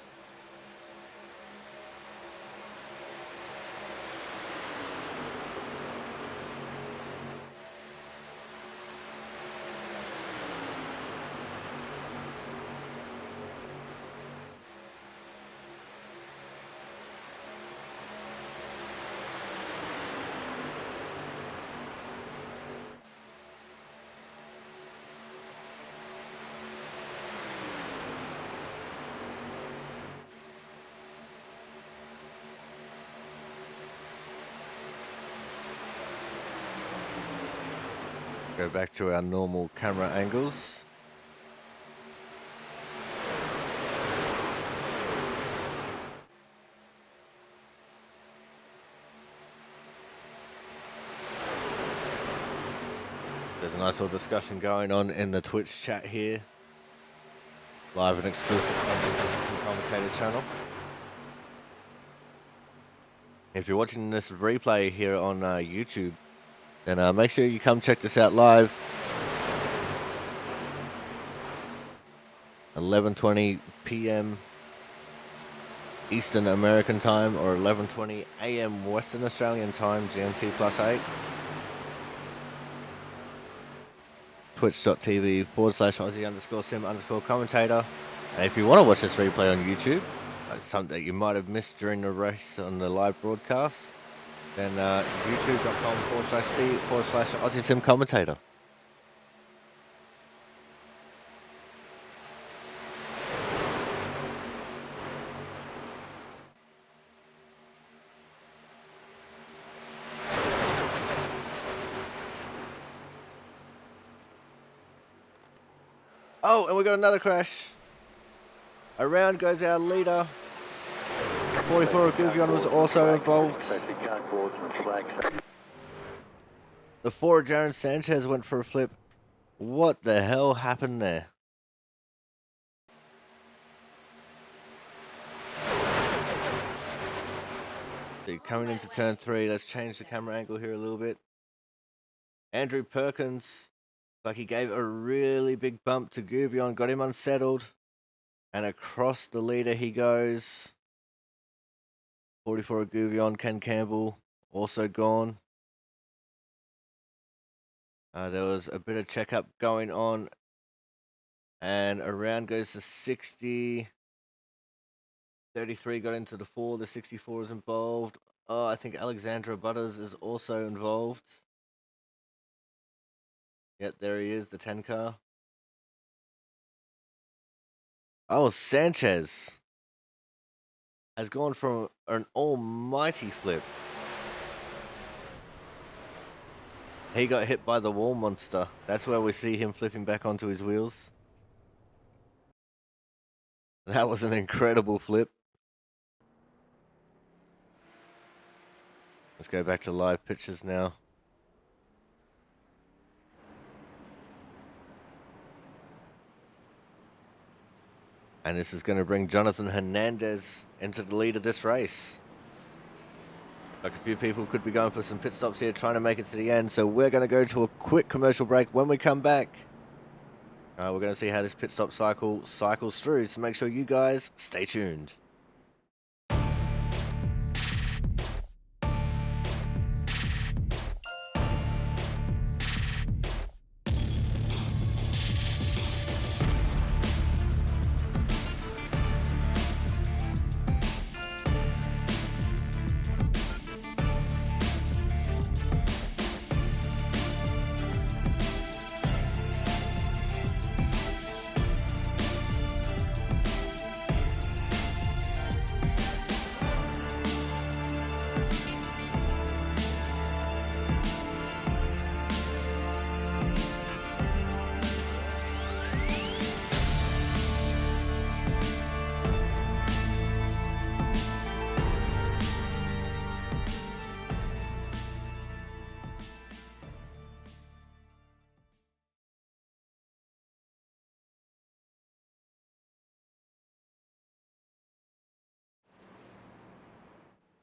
S2: Go back to our normal camera angles. There's a nice little discussion going on in the Twitch chat here. Live and exclusive commentator channel. If you're watching this replay here on YouTube, then make sure you come check this out live. 11:20 p.m. Eastern American time, or 11:20 a.m. Western Australian time, GMT +8. Twitch.tv/Aussie_sim_commentator. And if you want to watch this replay on YouTube, it's something that you might have missed during the race on the live broadcast, then youtube.com/C/Aussie_sim_commentator. Oh, and we got another crash. Around goes our leader. 44 Gugion was also involved. The 4 Jaron Sanchez went for a flip. What the hell happened there? Coming into turn 3, let's change the camera angle here a little bit. Andrew Perkins, like he gave a really big bump to Gubion, got him unsettled, and across the leader he goes. 44 Gubion, Ken Campbell also gone. There was a bit of checkup going on, and around goes the 60. 33 got into the 4, the 64 is involved. Oh, I think Alexandra Butters is also involved. Yep, there he is, the 10 car. Oh, Sanchez has gone from an almighty flip He got hit by the wall monster. That's where we see him flipping back onto his wheels. That was an incredible flip. Let's go back to live pictures now. And this is going to bring Jonathan Hernandez into the lead of this race. Like a few people could be going for some pit stops here, trying to make it to the end. So we're going to go to a quick commercial break. When we come back, we're going to see how this pit stop cycle cycles through. So make sure you guys stay tuned.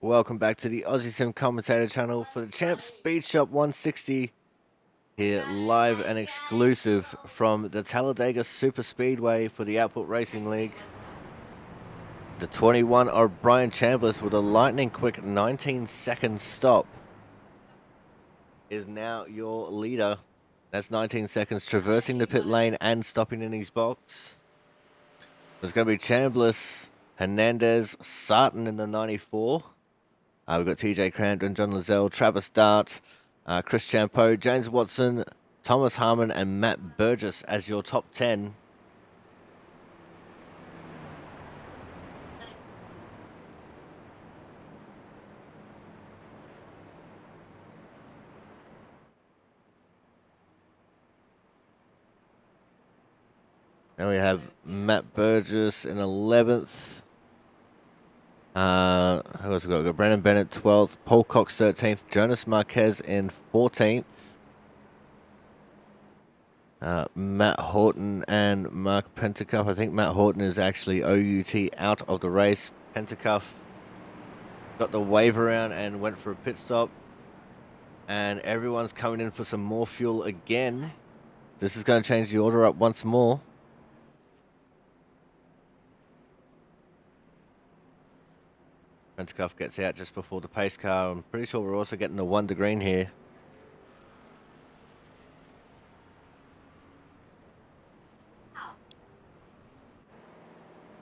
S2: Welcome back to the Aussie Sim Commentator channel for the Champ Speedshop 160. Here, live and exclusive from the Talladega Super Speedway for the Output Racing League. The 21 O'Brien Chambliss with a lightning quick 19-second stop is now your leader. That's 19 seconds traversing the pit lane and stopping in his box. There's going to be Chambliss, Hernandez, Sarton in the 94. We've got TJ Crampton, John Lizelle, Travis Dart, Chris Champeau, James Watson, Thomas Harmon, and Matt Burgess as your top 10. Then we have Matt Burgess in 11th. Who else we got? We've got Brandon Bennett 12th, Paul Cox 13th, Jonas Marquez in 14th. Matt Horton and Mark Pentacuff. I think Matt Horton is actually OUT out of the race. Pentacuff got the wave around and went for a pit stop. And everyone's coming in for some more fuel again. This is going to change the order up once more. Pentacuff gets out just before the pace car. I'm pretty sure we're also getting the 1 to green here.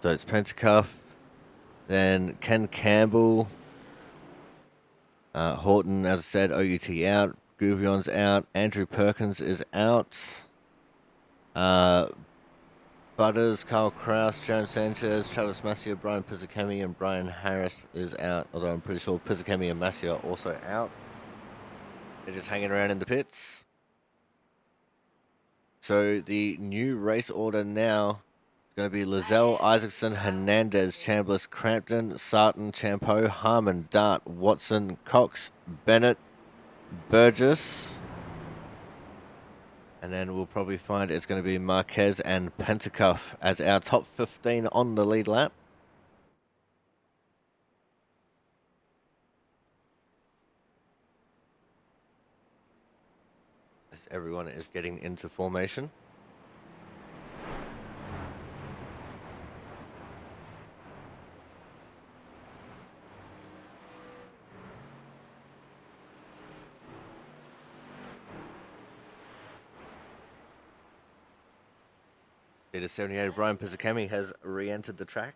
S2: So it's Pentacuff, then Ken Campbell, Horton, as I said, OUT out, Gouvion's out, Andrew Perkins is out, Butters, Carl Kraus, James Sanchez, Travis Masia, Brian Pizzakemi, and Brian Harris is out, although I'm pretty sure Pizzakemi and Masia are also out. They're just hanging around in the pits. So the new race order now is going to be Lizelle, Isaacson, Hernandez, Chambliss, Crampton, Sarton, Champeau, Harmon, Dart, Watson, Cox, Bennett, Burgess. And then we'll probably find it's going to be Marquez and Pentacuff as our top 15 on the lead lap. As everyone is getting into formation. Leader 78, Brian Pizzakemi has re-entered the track.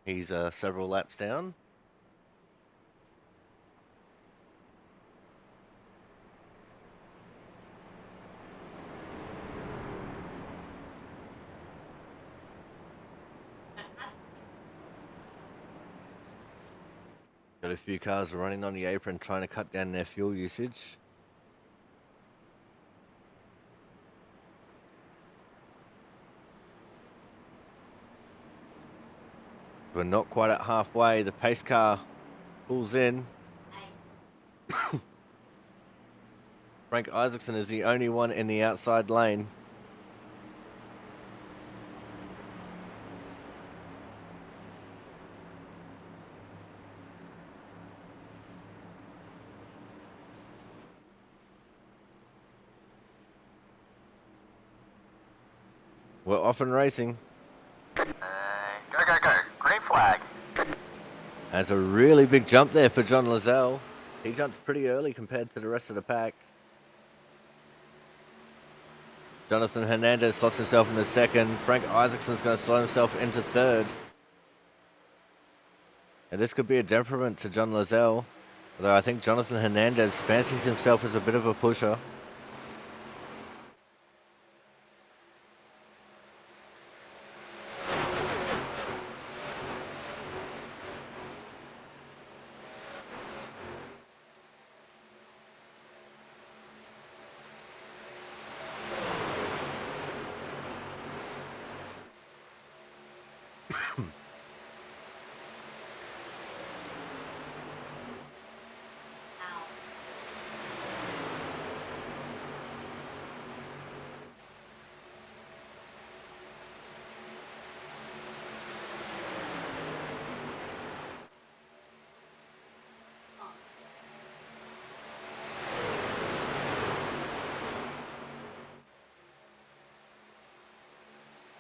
S2: He's several laps down. Got Got a few cars running on the apron trying to cut down their fuel usage. We're not quite at halfway. The pace car pulls in. Frank Isaacson is the only one in the outside lane. We're off and racing.
S5: Go, go, go. Green flag.
S2: That's a really big jump there for John Lazelle. He jumped pretty early compared to the rest of the pack. Jonathan Hernandez slots himself into second. Frank Isaacson's going to slot himself into third. And this could be a detriment to John Lazelle. Although I think Jonathan Hernandez fancies himself as a bit of a pusher.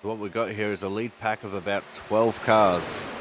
S2: What we've got here is a lead pack of about 12 cars.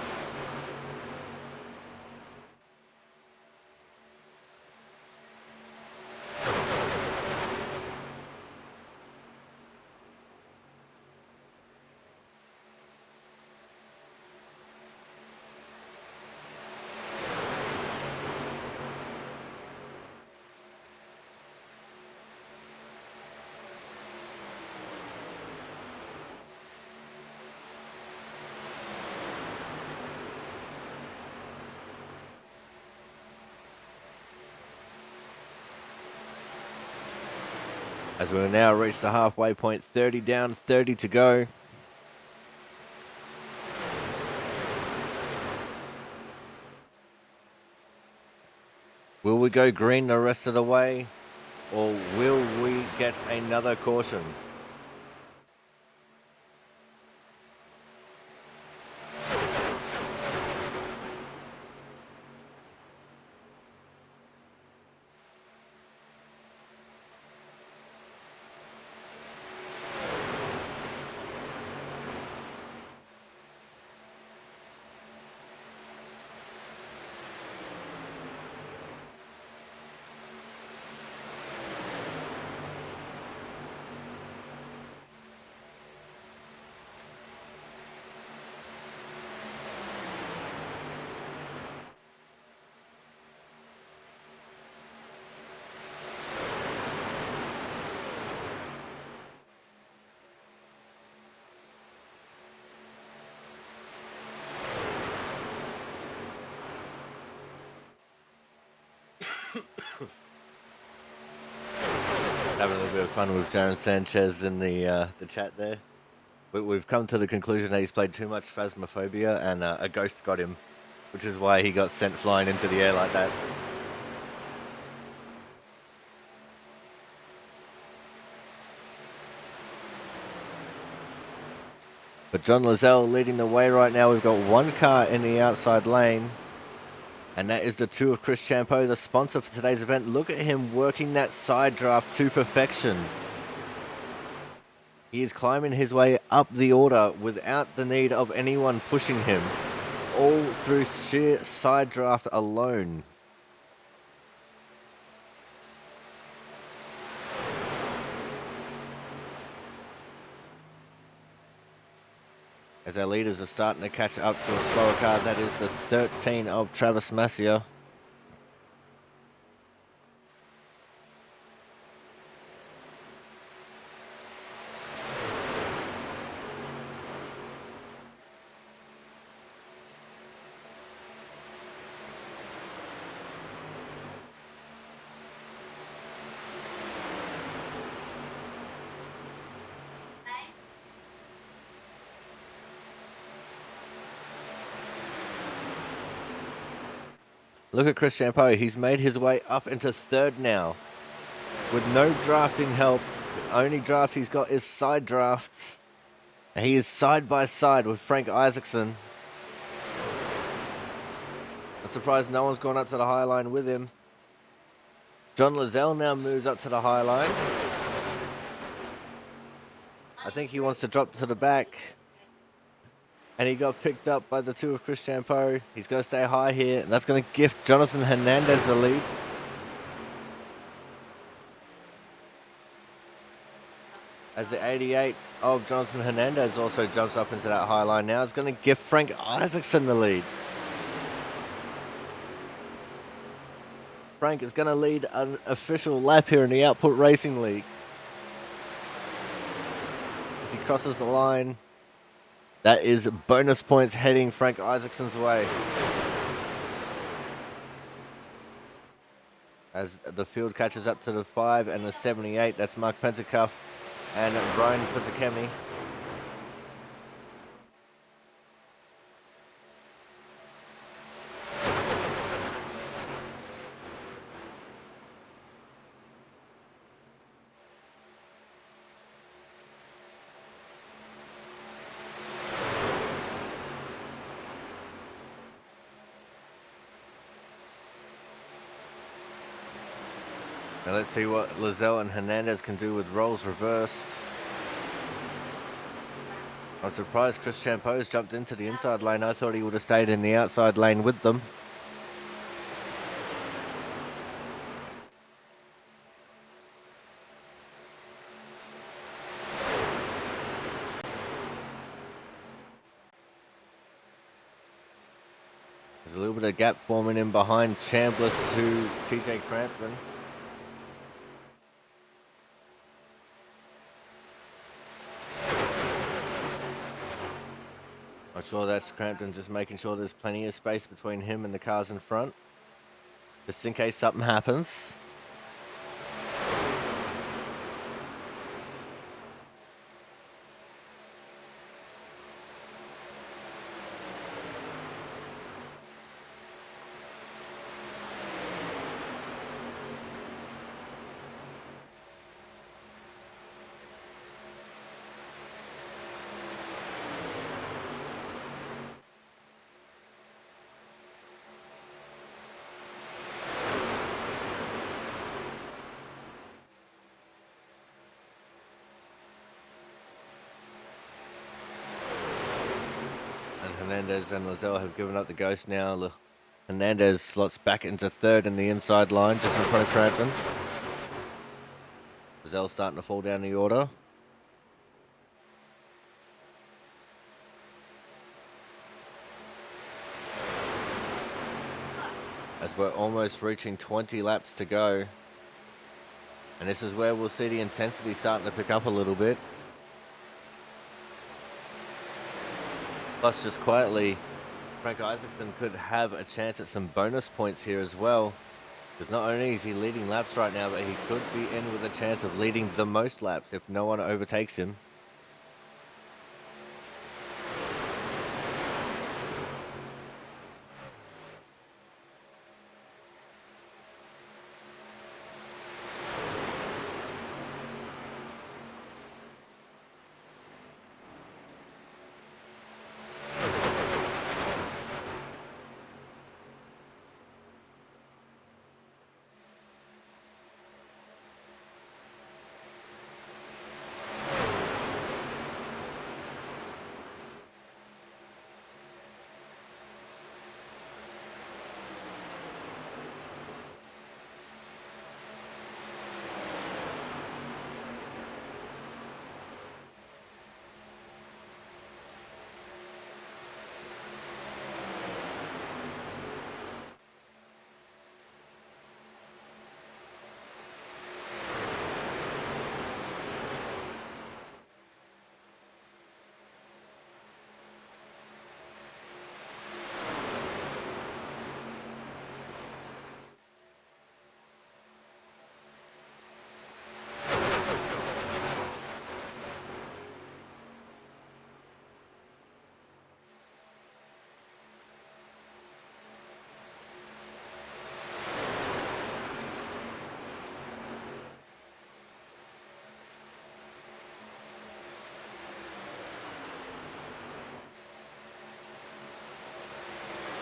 S2: As we've now reached the halfway point, 30 down, 30 to go. Will we go green the rest of the way, or will we get another caution? Having a little bit of fun with Jaron Sanchez in the chat there. We've come to the conclusion that he's played too much Phasmophobia and a ghost got him, which is why he got sent flying into the air like that. But John Lazelle leading the way right now. We've got one car in the outside lane. And that is the two of Chris Champeau, the sponsor for today's event. Look at him working that side draft to perfection. He is climbing his way up the order without the need of anyone pushing him. All through sheer side draft alone. As our leaders are starting to catch up to a slower car, that is the 13 of Travis Massier. Look at Chris Champeau. He's made his way up into third now with no drafting help. The only draft he's got is side draft. And he is side by side with Frank Isaacson. I'm surprised no one's gone up to the high line with him. John Lizelle now moves up to the high line. I think he wants to drop to the back. And he got picked up by the two of Chris Champeau. He's going to stay high here. And that's going to gift Jonathan Hernandez the lead. As the 88 of Jonathan Hernandez also jumps up into that high line now. It's going to give Frank Isaacson the lead. Frank is going to lead an official lap here in the Output Racing League. As he crosses the line, that is bonus points heading Frank Isaacson's way. As the field catches up to the 5 and the 78, that's Mark Pentacuff and Brian Fizikemi. Now let's see what Lizelle and Hernandez can do with roles reversed. I'm surprised Chris Champeau's jumped into the inside lane. I thought he would have stayed in the outside lane with them. There's a little bit of gap forming in behind Chambliss to TJ Crampton. I'm sure that's Crampton just making sure there's plenty of space between him and the cars in front, just in case something happens. Hernandez and Lizelle have given up the ghost now. Hernandez slots back into third in the inside line, just in front of Crampton. Lizelle starting to fall down the order. As we're almost reaching 20 laps to go. And this is where we'll see the intensity starting to pick up a little bit. Plus, just quietly, Frank Isaacson could have a chance at some bonus points here as well. Because not only is he leading laps right now, but he could be in with a chance of leading the most laps if no one overtakes him.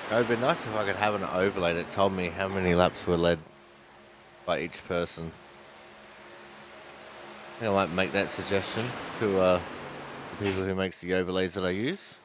S2: It would be nice if I could have an overlay that told me how many laps were led by each person. I think I might make that suggestion to the people who makes the overlays that I use.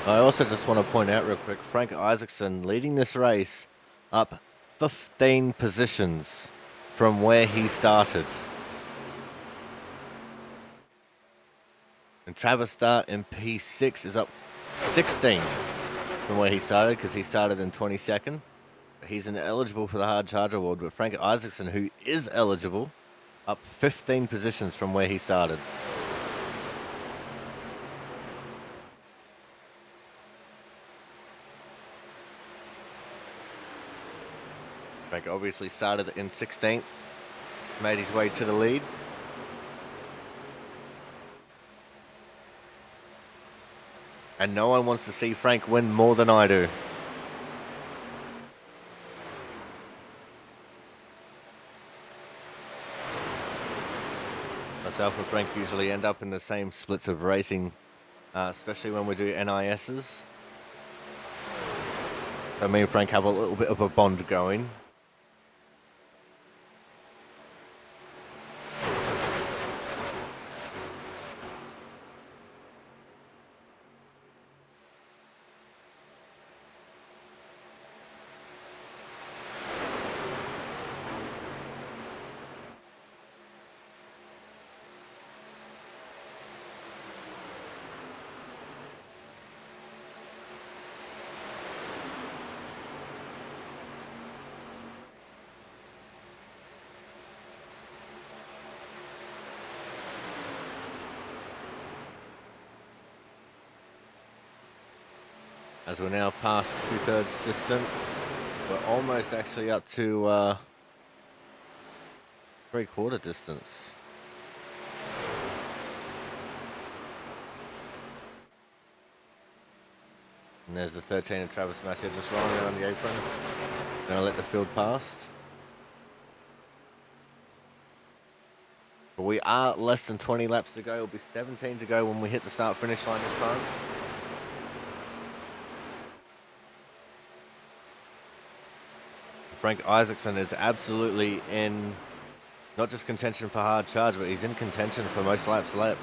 S2: I also just want to point out real quick, Frank Isaacson leading this race up 15 positions from where he started. And Travis Start in P6 is up 16 from where he started because he started in 22nd. He's ineligible for the Hard Charger Award, but Frank Isaacson, who is eligible, up 15 positions from where he started. Frank obviously started in 16th, made his way to the lead. And no one wants to see Frank win more than I do. Myself and Frank usually end up in the same splits of racing, especially when we do NISs. So me and Frank have a little bit of a bond going. As we're now past 2/3 distance, we're almost actually up to 3/4 distance. And there's the 13 of Travis Massey just rolling around the apron. Gonna let the field pass. But we are less than 20 laps to go. It'll be 17 to go when we hit the start-finish line this time. Frank Isaacson is absolutely in not just contention for hard charge, but he's in contention for most laps lap.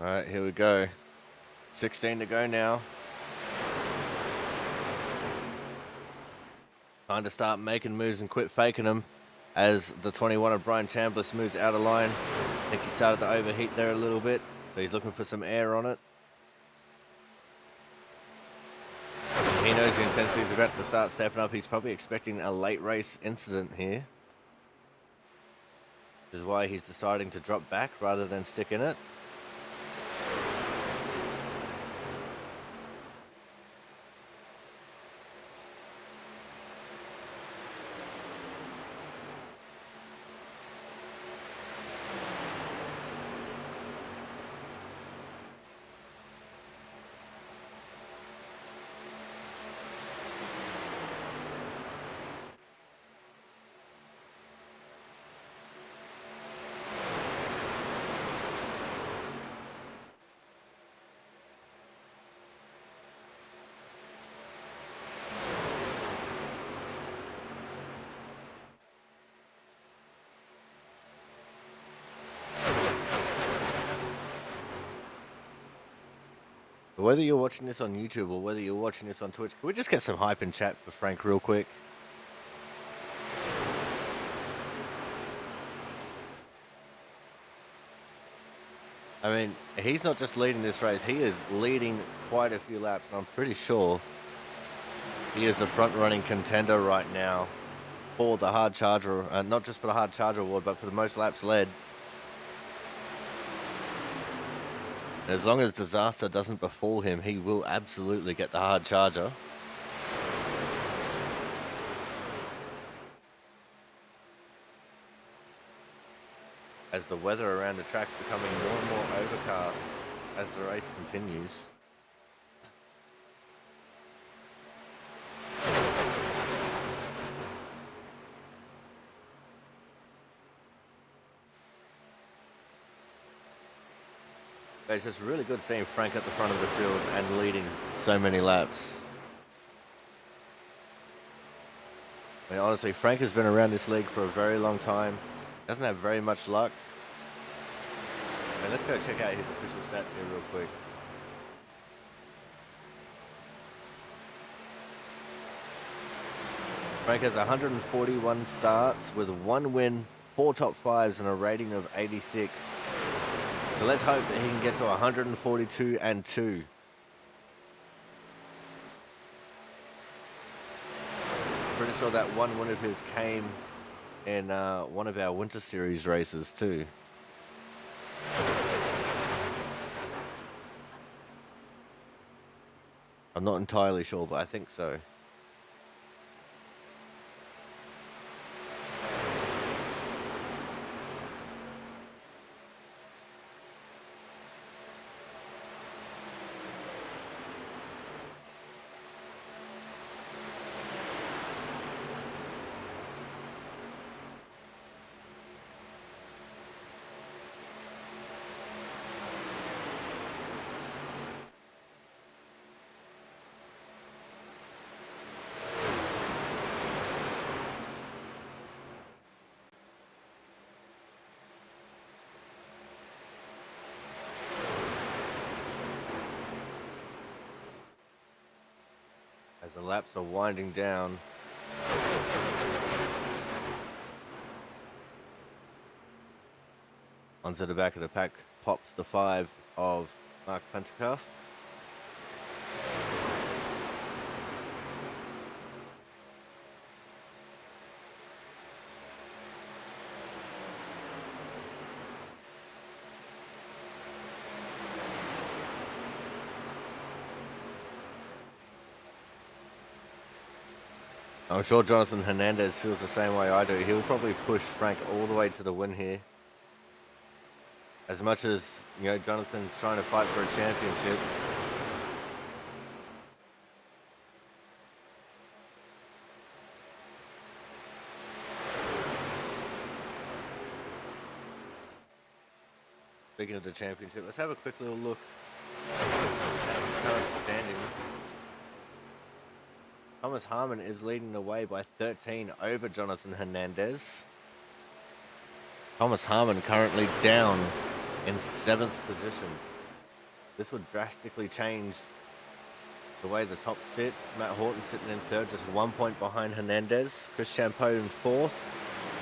S2: All right, here we go. 16 to go now. Time to start making moves and quit faking them as the 21 of Brian Chambliss moves out of line. I think he started to overheat there a little bit, so he's looking for some air on it. And he he knows the intensity is about to start stepping up. He's probably expecting a late race incident here. Which is why he's deciding to drop back rather than stick in it. Whether you're watching this on YouTube or whether you're watching this on Twitch, can we just get some hype in chat for Frank real quick? I mean, he's not just leading this race, he is leading quite a few laps, and I'm pretty sure he is a front-running contender right now for the hard charger, not just for the hard charger award, but for the most laps led. As long as disaster doesn't befall him, he will absolutely get the hard charger. As the weather around the track becoming more and more overcast as the race continues. But it's just really good seeing Frank at the front of the field and leading so many laps. I mean, honestly, Frank has been around this league for a very long time. Doesn't have very much luck. I mean, let's go check out his official stats here real quick. Frank has 141 starts with 1 win, 4 top 5s, and a rating of 86. So let's hope that he can get to 142 and 2. Pretty sure that one win of his came in one of our Winter Series races too. I'm not entirely sure, but I think so. As the laps are winding down. Onto the back of the pack pops the 5 of Mark Pentecoff. I'm sure Jonathan Hernandez feels the same way I do. He'll probably push Frank all the way to the win here. As much as, you know, Jonathan's trying to fight for a championship. Speaking of the championship, let's have a quick little look at the current standings. Thomas Harmon is leading the way by 13 over Jonathan Hernandez. Thomas Harmon currently down in 7th position. This would drastically change the way the top sits. Matt Horton sitting in 3rd, just 1 point behind Hernandez. Chris Champeau in 4th.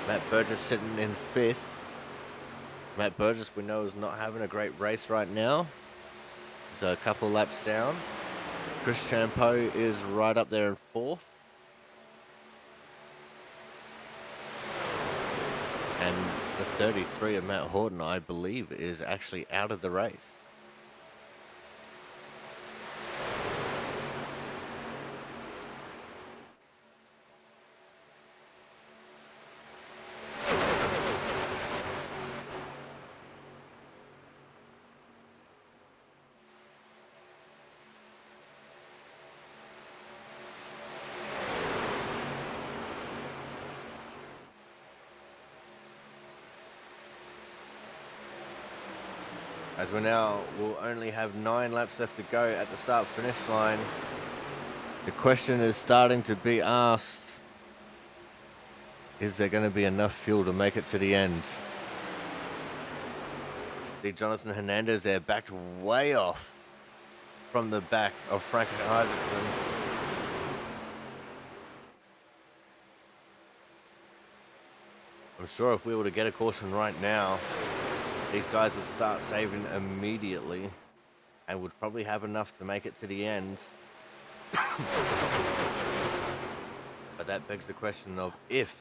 S2: Matt Burgess sitting in 5th. Matt Burgess, we know, is not having a great race right now. He's a couple laps down. Chris Champeau is right up there in 4th. And the 33 of Matt Horton, I believe, is actually out of the race. As we'll only have 9 laps left to go at the start-finish line. The question is starting to be asked, is there going to be enough fuel to make it to the end? See Jonathan Hernandez there, backed way off from the back of Frank Isaacson. I'm sure if we were to get a caution right now, these guys would start saving immediately and would probably have enough to make it to the end. But that begs the question of if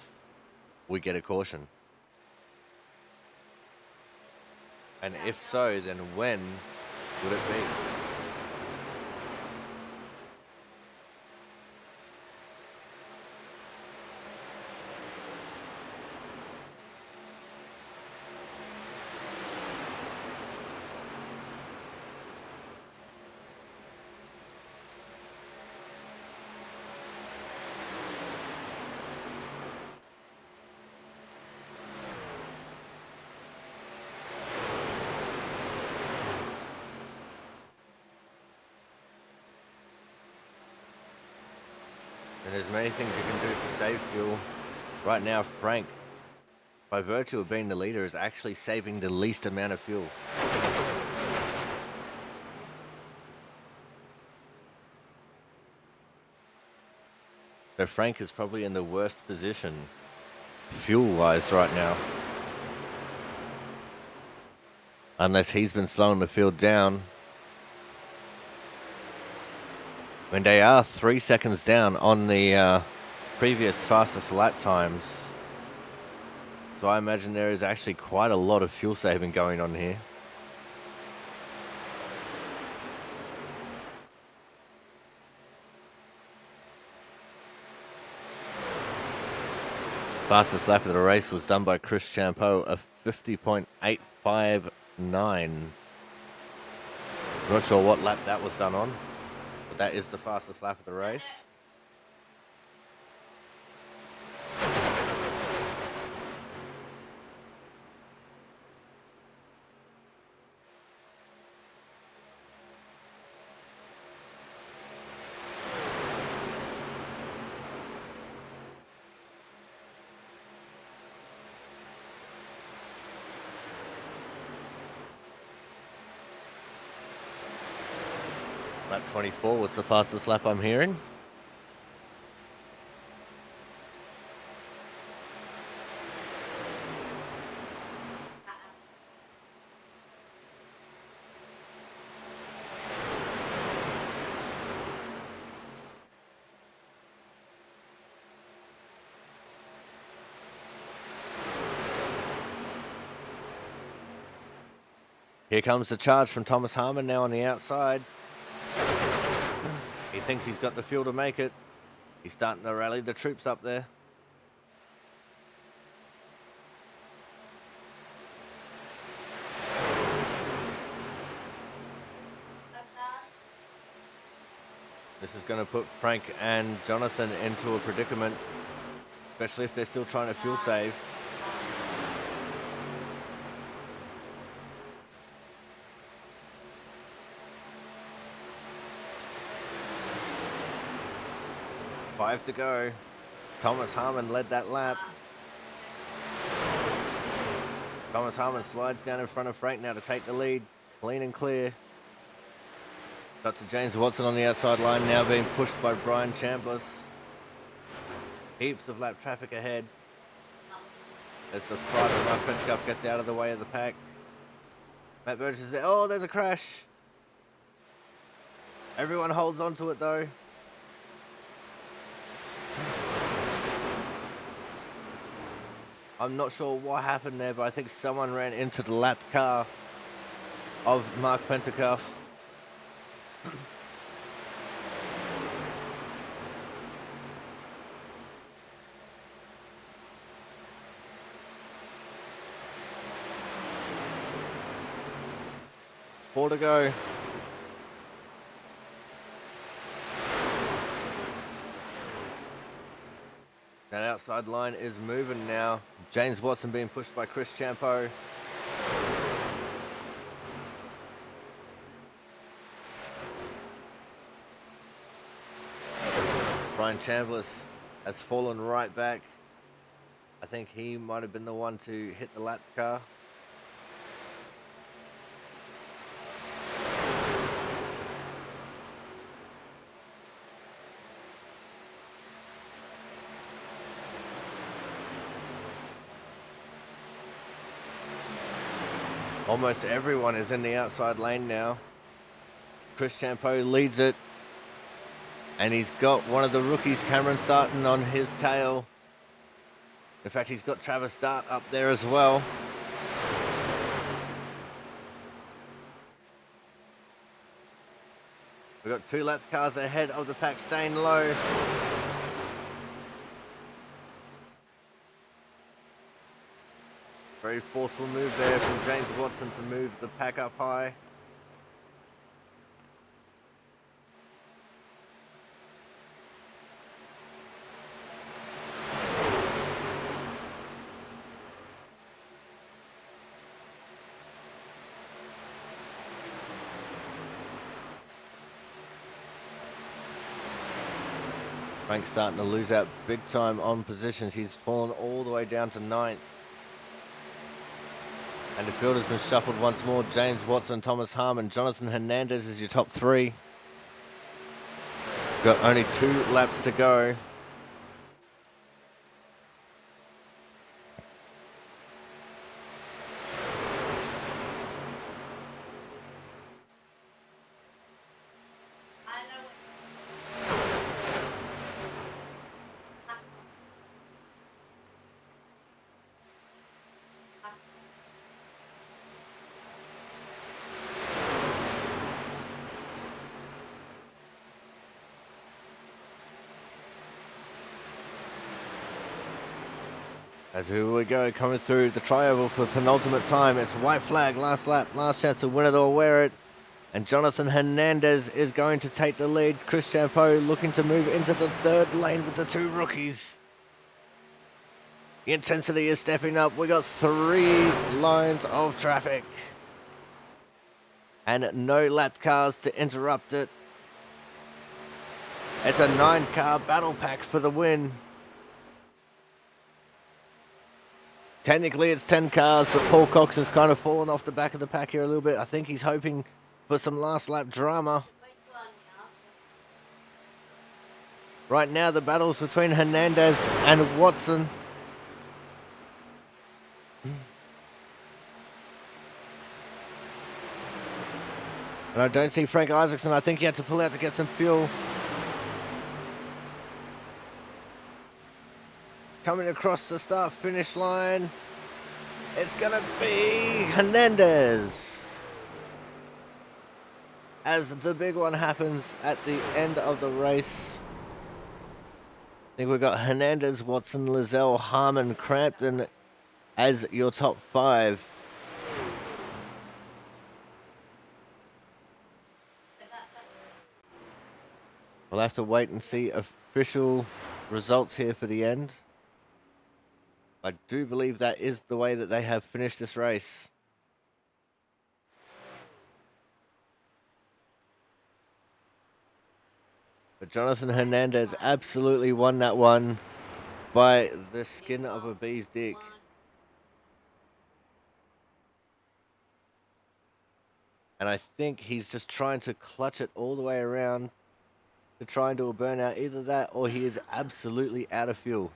S2: we get a caution. And if so, then when would it be? And there's many things you can do to save fuel. Right now, Frank, by virtue of being the leader, is actually saving the least amount of fuel. So Frank is probably in the worst position, fuel-wise, right now. Unless he's been slowing the field down. When they are 3 seconds down on the previous fastest lap times. So I imagine there is actually quite a lot of fuel saving going on here. Fastest lap of the race was done by Chris Champeau, a 50.859. Not sure what lap that was done on, but that is the fastest lap of the race. Lap 24 was the fastest lap I'm hearing. Here comes the charge from Thomas Harmon now on the outside. He thinks he's got the fuel to make it. He's starting to rally the troops up there. This is going to put Frank and Jonathan into a predicament, especially if they're still trying to fuel save. Five to go. Thomas Harmon led that lap. Thomas Harmon slides down in front of Frank now to take the lead. Clean and clear. Dr. James Watson on the outside line now being pushed by Brian Chambliss. Heaps of lap traffic ahead as the private Mark Petchkoff gets out of the way of the pack. Matt Burgess is there. Oh, there's a crash. Everyone holds on to it though. I'm not sure what happened there, but I think someone ran into the lapped car of Mark Pentecoff. Four to go. That outside line is moving now. James Watson being pushed by Chris Champo. Brian Chambliss has fallen right back. I think he might have been the one to hit the lap car. Almost everyone is in the outside lane now. Chris Champo leads it. And he's got one of the rookies, Cameron Sutton, on his tail. In fact, he's got Travis Dart up there as well. We've got 2 lap cars ahead of the pack staying low. Very forceful move there from James Watson to move the pack up high. Frank's starting to lose out big time on positions. He's fallen all the way down to 9th. And the field has been shuffled once more. James Watson, Thomas Harmon, Jonathan Hernandez is your top 3. Got only 2 laps to go. As here we go, coming through the tri-oval for penultimate time. It's white flag, last lap, last chance to win it or wear it. And Jonathan Hernandez is going to take the lead. Chris Champo looking to move into the 3rd lane with the 2 rookies. The intensity is stepping up. We got 3 lines of traffic. And no lap cars to interrupt it. It's a 9-car battle pack for the win. Technically it's 10 cars, but Paul Cox has kind of fallen off the back of the pack here a little bit. I think he's hoping for some last lap drama. Right now the battle's between Hernandez and Watson. And I don't see Frank Isaacson. I think he had to pull out to get some fuel. Coming across the start-finish line, it's going to be Hernandez. As the big one happens at the end of the race. I think we've got Hernandez, Watson, Lizelle, Harmon, Crampton as your top 5. We'll have to wait and see official results here for the end. I do believe that is the way that they have finished this race. But Jonathan Hernandez absolutely won that one by the skin of a bee's dick. And I think he's just trying to clutch it all the way around to try and do a burnout. Either that or he is absolutely out of fuel.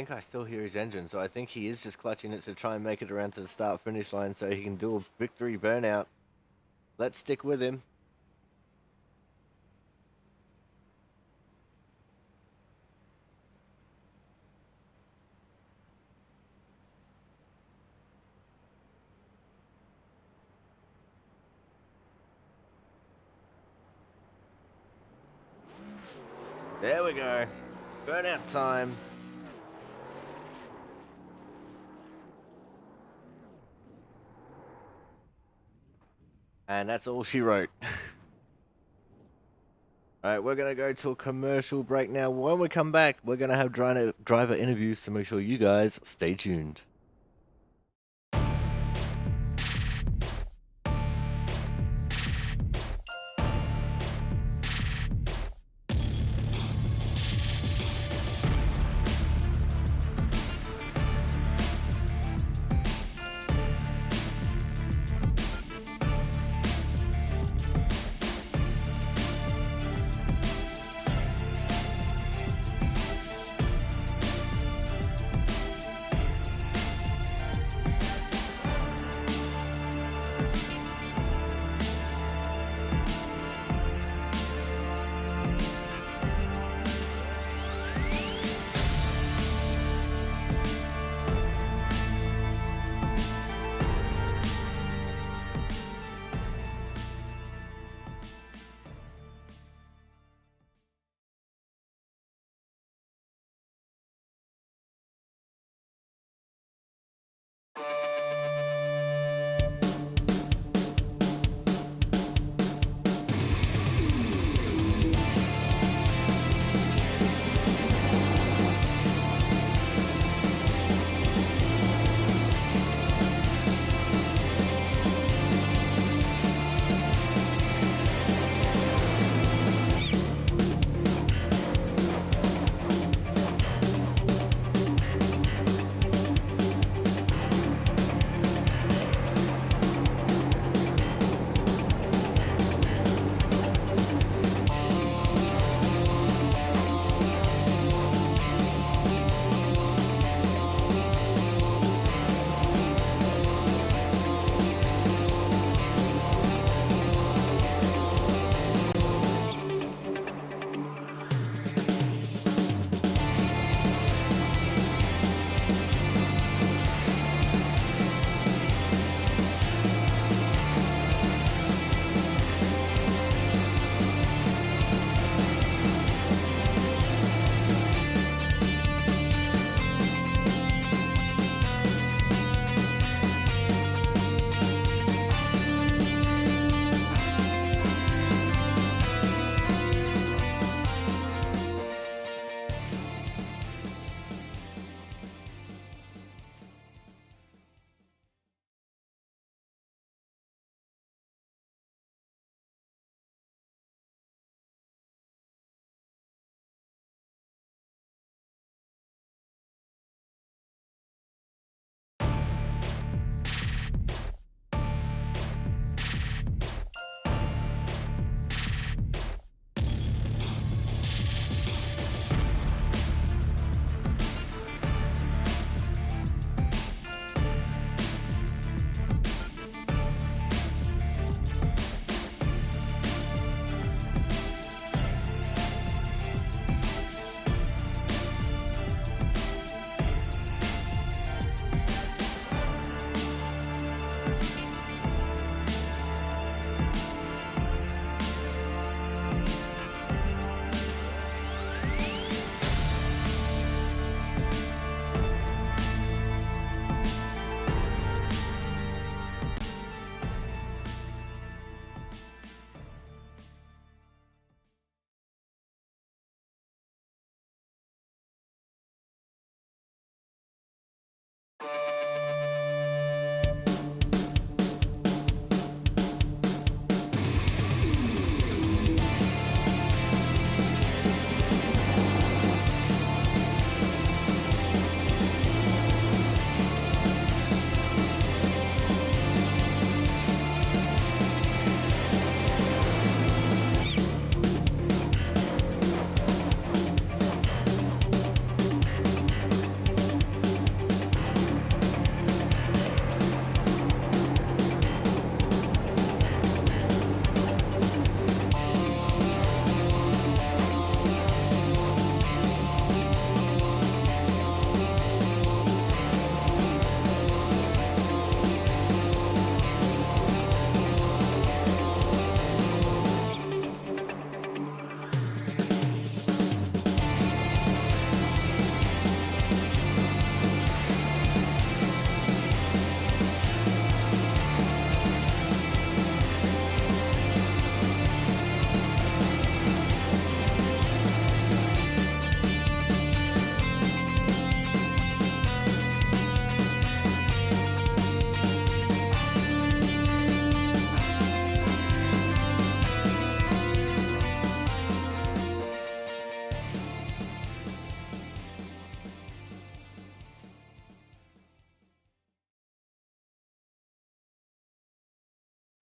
S2: think I still hear his engine, so I think he is just clutching it to try and make it around to the start-finish line so he can do a victory burnout. Let's stick with him. There we go. Burnout time. And that's all she wrote. Alright, we're going to go to a commercial break now. When we come back, we're going to have driver interviews, so make sure you guys stay tuned.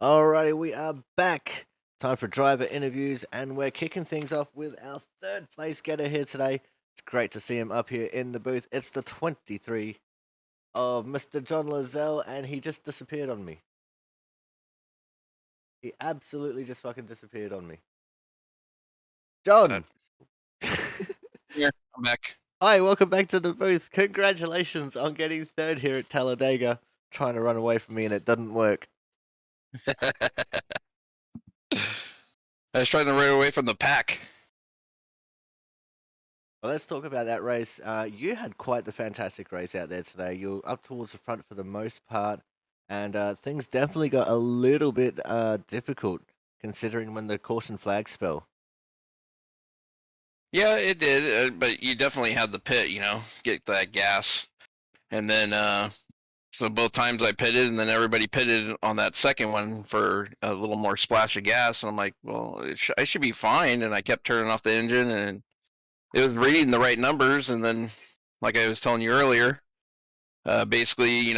S2: Alrighty, we are back. Time for driver interviews, and we're kicking things off with our third place getter here today. It's great to see him up here in the booth. It's the 23 of Mr. John Lazelle, and he just disappeared on me. He absolutely just fucking disappeared on me. John!
S6: Here, I'm back.
S2: Hi, welcome back to the booth. Congratulations on getting third here at Talladega. Trying to run away from me, and it didn't work.
S6: I was trying to run away from the pack.
S2: Well, let's talk about that race. You had quite the fantastic race out there today. You're up towards the front for the most part, and things definitely got a little bit difficult considering when the caution flags fell.
S6: Yeah, it did, but you definitely had the pit, get that gas. And then, so both times I pitted, and then everybody pitted on that second one for a little more splash of gas. And I'm like, well, I should be fine. And I kept turning off the engine, and it was reading the right numbers. And then, like I was telling you earlier, basically,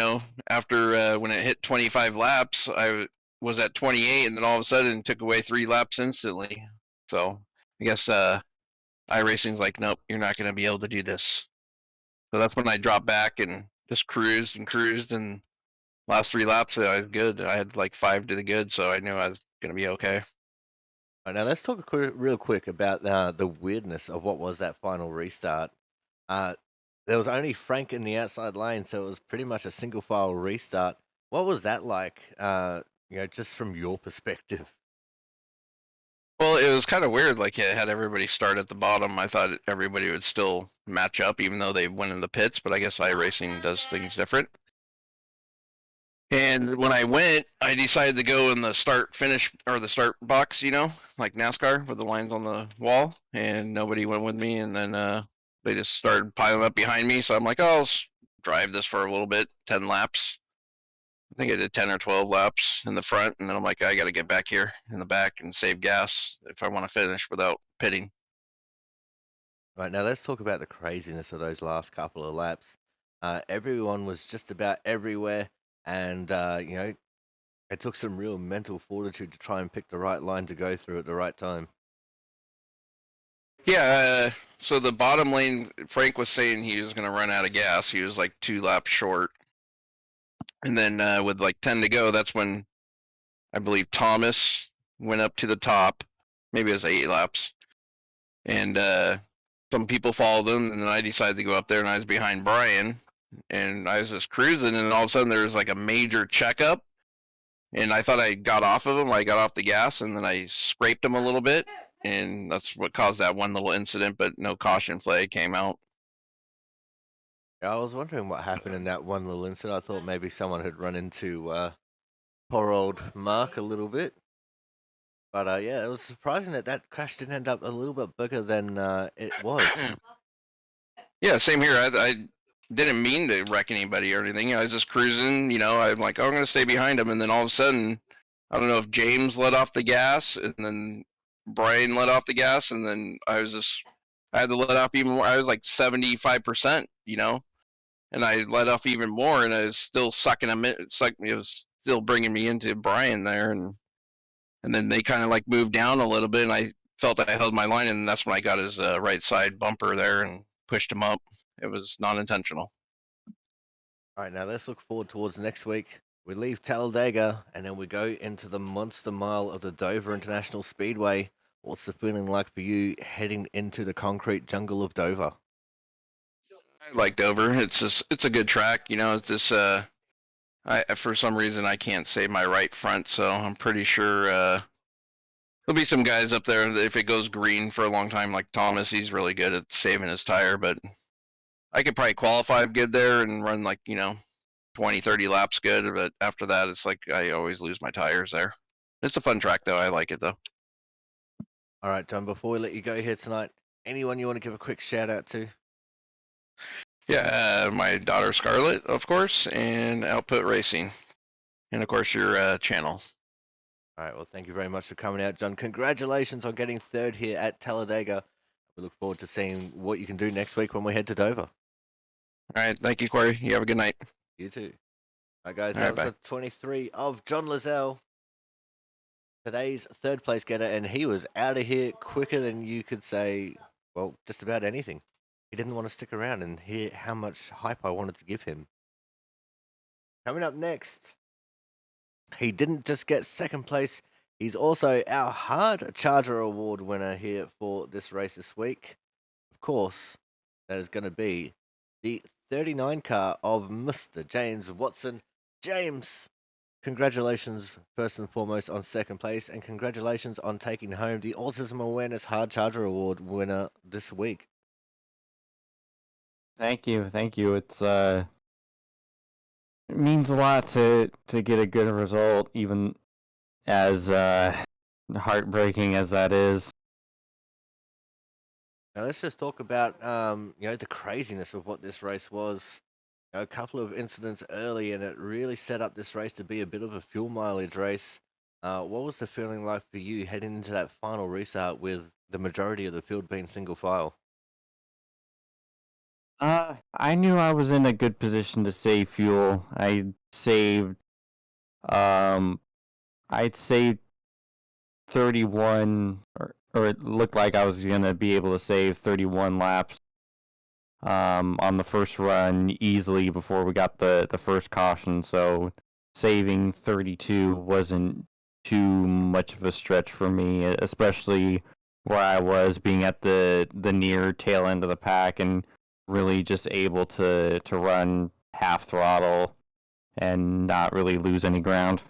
S6: after when it hit 25 laps, I was at 28, and then all of a sudden it took away 3 laps instantly. So I guess iRacing's like, nope, you're not going to be able to do this. So that's when I dropped back and just cruised, and last 3 laps I was good. I had like 5 to the good, so I knew I was going to be okay.
S2: All right, now let's talk real quick about the weirdness of what was that final restart. There was only Frank in the outside lane, so it was pretty much a single file restart. What was that like? Just from your perspective.
S6: Well, it was kind of weird. Like, it had everybody start at the bottom. I thought everybody would still match up, even though they went in the pits. But I guess iRacing does things different. And when I went, I decided to go in the start finish or the start box, like NASCAR with the lines on the wall. And nobody went with me. And then they just started piling up behind me. So I'm like, oh, I'll drive this for a little bit, 10 laps. I think I did 10 or 12 laps in the front, and then I'm like, I got to get back here in the back and save gas if I want to finish without pitting.
S2: Right, now let's talk about the craziness of those last couple of laps. Everyone was just about everywhere, and it took some real mental fortitude to try and pick the right line to go through at the right time.
S6: Yeah, so the bottom lane, Frank was saying he was going to run out of gas. He was like 2 laps short. And then with like 10 to go, that's when I believe Thomas went up to the top. Maybe it was 8 laps. And some people followed him, and then I decided to go up there, and I was behind Brian. And I was just cruising, and all of a sudden there was like a major checkup. And I thought I got off of him. I got off the gas, and then I scraped him a little bit. And that's what caused that one little incident, but no caution flag came out.
S2: I was wondering what happened in that one little incident. I thought maybe someone had run into poor old Mark a little bit. But yeah, it was surprising that crash didn't end up a little bit bigger than it was.
S6: Yeah, same here. I didn't mean to wreck anybody or anything. I was just cruising, I'm like, oh, I'm going to stay behind him. And then all of a sudden, I don't know if James let off the gas, and then Brian let off the gas, and then I had to let off even more. I was like 75%, and I let off even more, and I was still sucking him in. It's like it was still bringing me into Brian there, and then they kind of like moved down a little bit, and I felt I held my line, and that's when I got his right side bumper there and pushed him up. It was non-intentional.
S2: All right, now let's look forward towards next week. We leave Talladega, and then we go into the Monster Mile of the Dover International Speedway. What's the feeling like for you heading into the concrete jungle of Dover?
S6: I like Dover. It's a good track. It's just for some reason I can't save my right front, so I'm pretty sure there'll be some guys up there that if it goes green for a long time, like Thomas, he's really good at saving his tire. But I could probably qualify good there and run like 20, 30 laps good. But after that, it's like I always lose my tires there. It's a fun track though. I like it though.
S2: All right, John, before we let you go here tonight, anyone you want to give a quick shout out to?
S6: Yeah, my daughter Scarlett, of course, and Output Racing, and of course your channel.
S2: All right, well, thank you very much for coming out, John. Congratulations on getting third here at Talladega. We look forward to seeing what you can do next week when we head to Dover.
S6: All right, thank you, Corey. You have a good night.
S2: You too. All right, guys,
S6: All
S2: that
S6: right,
S2: was
S6: bye.
S2: the 23 of John Lazelle. today's third place getter, and he was out of here quicker than you could say, well, just about anything. He didn't want to stick around and hear how much hype I wanted to give him. Coming up next, he didn't just get second place, he's also our Hard Charger Award winner here for this race this week. Of course, that is going to be the 39 car of Mr. James Watson. James, congratulations first and foremost on second place, and congratulations on taking home the Autism Awareness Hard Charger Award winner this week.
S7: Thank you. It means a lot to get a good result, even as heartbreaking as that is.
S2: Now let's just talk about the craziness of what this race was. A couple of incidents early, and it really set up this race to be a bit of a fuel mileage race. What was the feeling like for you heading into that final restart with the majority of the field being single file?
S7: I knew I was in a good position to save fuel. Um, I'd saved 31, or it looked like I was gonna be able to save 31 laps on the first run easily before we got the first caution. So saving 32 wasn't too much of a stretch for me, especially where I was being at the near tail end of the pack and really just able to run half throttle and not really lose any ground.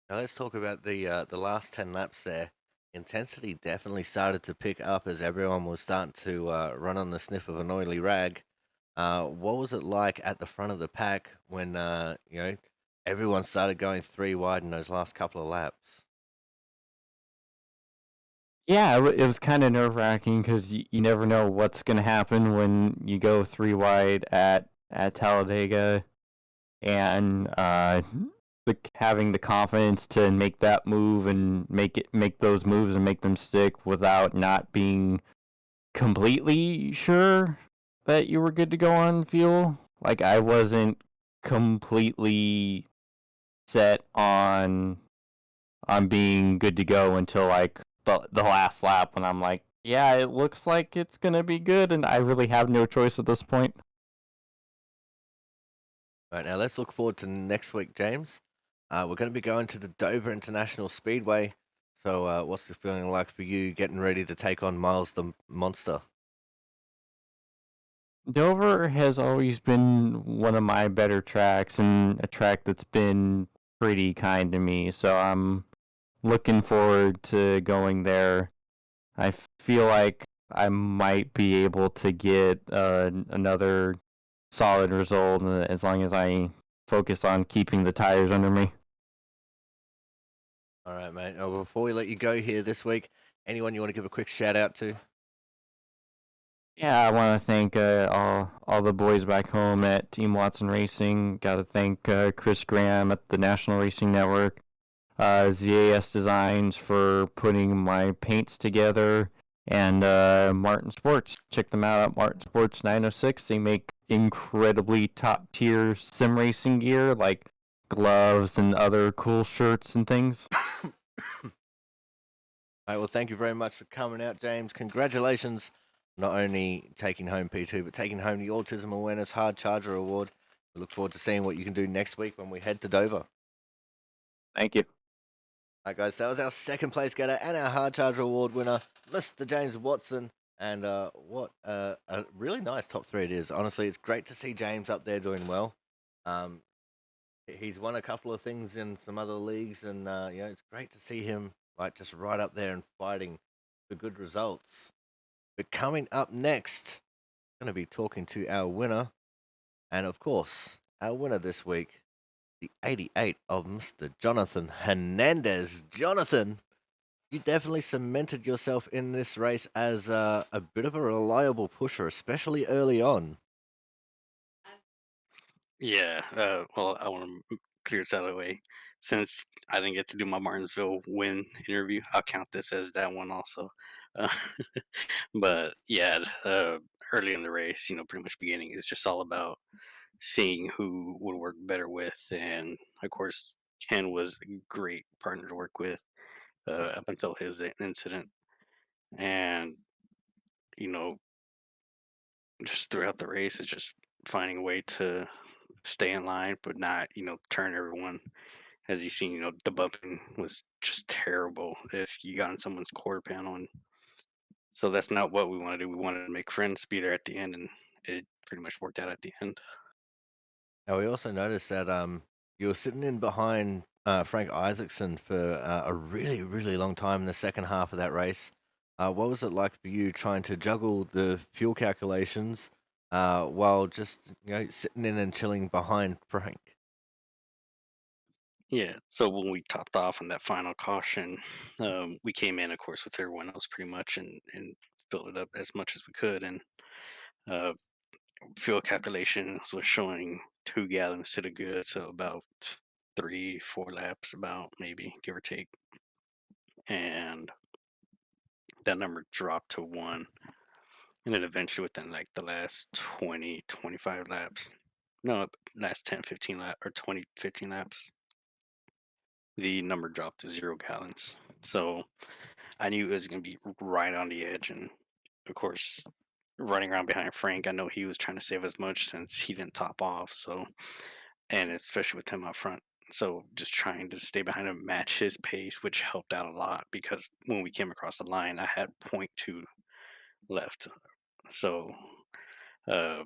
S2: Now let's talk about the last 10 laps there. Intensity definitely started to pick up as everyone was starting to run on the sniff of an oily rag. What was it like at the front of the pack when everyone started going three wide in those last couple of laps?
S7: Yeah, it was kind of nerve wracking because you never know what's going to happen when you go three wide at Talladega, and having the confidence to make that move and make those moves and make them stick without not being completely sure that you were good to go on fuel. Like I wasn't completely set on being good to go until like the last lap when I'm like, yeah, it looks like it's gonna be good, and I really have no choice at this point.
S2: Right, now let's look forward to next week, James. We're going to be going to the Dover International Speedway. So, what's the feeling like for you getting ready to take on Miles the Monster?
S7: Dover has always been one of my better tracks and a track that's been pretty kind to me, so I'm looking forward to going there. I feel like I might be able to get another solid result as long as I focus on keeping the tires under me.
S2: All right, mate. Now, before we let you go here this week, anyone you want to give a quick shout out to?
S7: Yeah, I want to thank all the boys back home at Team Watson Racing. Got to thank Chris Graham at the National Racing Network, ZAS Designs for putting my paints together, and Martin Sports. Check them out at Martin Sports 906. They make incredibly top tier sim racing gear like gloves and other cool shirts and things.
S2: All right, well, thank you very much for coming out, James. Congratulations, not only taking home P2, but taking home the Autism Awareness Hard Charger Award. We look forward to seeing what you can do next week when we head to Dover.
S7: Thank you.
S2: All right, guys, that was our second place getter and our Hard Charger Award winner, Mr. James Watson. And what a really nice top three it is. Honestly, it's great to see James up there doing well. He's won a couple of things in some other leagues, and it's great to see him like just right up there and fighting for good results. But coming up next, I'm going to be talking to our winner, and of course, our winner this week, the 88 of Mr. Jonathan Hernandez. Jonathan, you definitely cemented yourself in this race as a bit of a reliable pusher, especially early on.
S8: Yeah, well, I want to clear this out of the way. Since I didn't get to do my Martinsville win interview, I'll count this as that one also. Uh, but yeah, early in the race, pretty much beginning is just all about seeing who would work better with, and of course, Ken was a great partner to work with up until his incident, and you know, just throughout the race, it's just finding a way to stay in line, but not turn everyone. As you seen, the bumping was just terrible if you got on someone's quarter panel, and so that's not what we want to do. We wanted to make friends, be there at the end, and it pretty much worked out at the end.
S2: Now we also noticed that you were sitting in behind Frank Isaacson for a really really long time in the second half of that race. What was it like for you trying to juggle the fuel calculations while just sitting in and chilling behind Frank?
S8: Yeah. So when we topped off on that final caution, we came in, of course, with everyone else pretty much, and filled it up as much as we could. And uh, fuel calculations was showing 2 gallons to the good, so about 3, 4 laps, about maybe give or take. And that number dropped to one, and then eventually within like the last 20, 25 laps, no, last 10, 15 laps, or 20, 15 laps, the number dropped to 0 gallons. So I knew it was going to be right on the edge. And of course, running around behind Frank, I know he was trying to save as much since he didn't top off. So, and especially with him up front. So just trying to stay behind him, match his pace, which helped out a lot because when we came across the line, I had point 0.2 left. So, uh,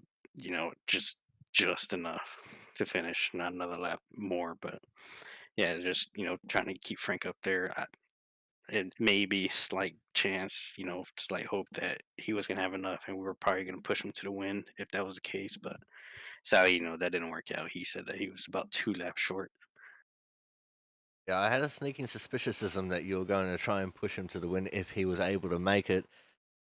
S8: just enough to finish, not another lap more. But yeah, just, trying to keep Frank up there. It may be slight chance, slight hope that he was gonna have enough, and we were probably gonna push him to the win if that was the case. But sadly, that didn't work out. He said that he was about 2 laps short.
S2: Yeah, I had a sneaking suspicion that you were going to try and push him to the win if he was able to make it.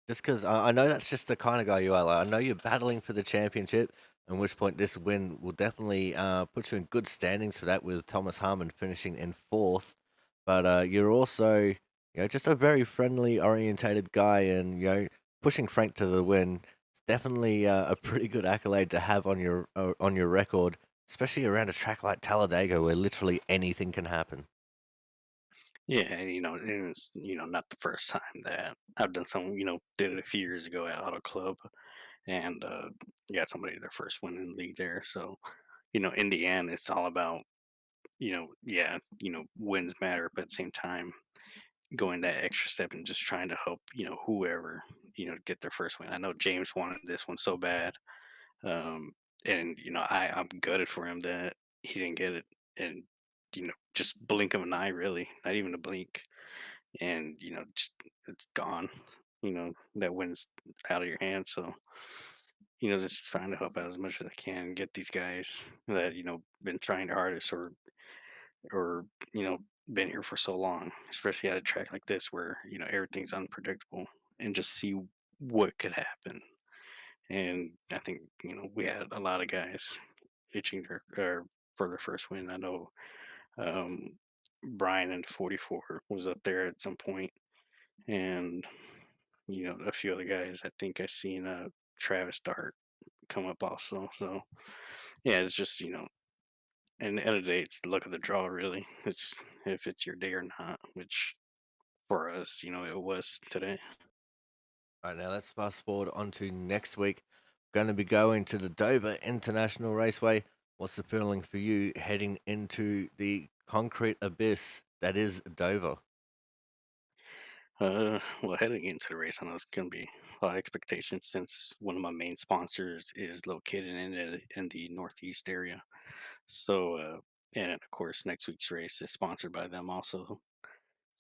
S2: Just because I know that's just the kind of guy you are. Like, I know you're battling for the championship, at which point this win will definitely put you in good standings for that with Thomas Harmon finishing in fourth. But you're also, just a very friendly, orientated guy, and pushing Frank to the win is definitely a pretty good accolade to have on your record, especially around a track like Talladega where literally anything can happen.
S8: Yeah, and it was not the first time that I've done something. Did it a few years ago at Auto Club, and got somebody their first win in the league there. So in the end, it's all about yeah, wins matter, but at the same time, going that extra step and just trying to help whoever get their first win. I know James wanted this one so bad, um, and I'm gutted for him that he didn't get it, and just blink of an eye, really, not even a blink, and just it's gone. That win's out of your hands. So just trying to help out as much as I can, get these guys that been trying the hardest, or you know been here for so long, especially at a track like this where everything's unpredictable, and just see what could happen. And I think we had a lot of guys itching for their first win. I know um, Brian in 44 was up there at some point, and a few other guys. I think I seen Travis Dart come up also. So yeah, it's just and the end of the day, it's the luck of the draw, really. It's if it's your day or not, which for us, it was today.
S2: All right, now let's fast forward on to next week. Going to be going to the Dover International Raceway. What's the feeling for you heading into the concrete abyss that is Dover?
S8: Well, heading into the race, I know it's going to be a lot of expectations since one of my main sponsors is located in the Northeast area. So, and of course, next week's race is sponsored by them also.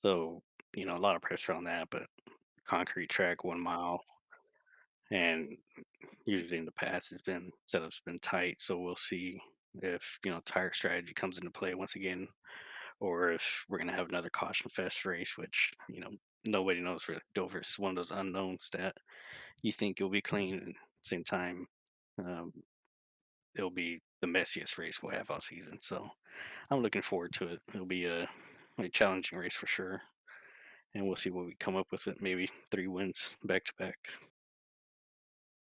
S8: So, a lot of pressure on that, but concrete track, 1 mile, and usually in the past it's been setup's been tight. So we'll see if tire strategy comes into play once again, or if we're gonna have another caution fest race, which nobody knows. For Dover, it's one of those unknowns that you think it'll be clean, and at the same time, um, it'll be the messiest race we'll have all season. So I'm looking forward to it. It'll be a challenging race for sure, and we'll see what we come up with. It maybe 3 wins back to back.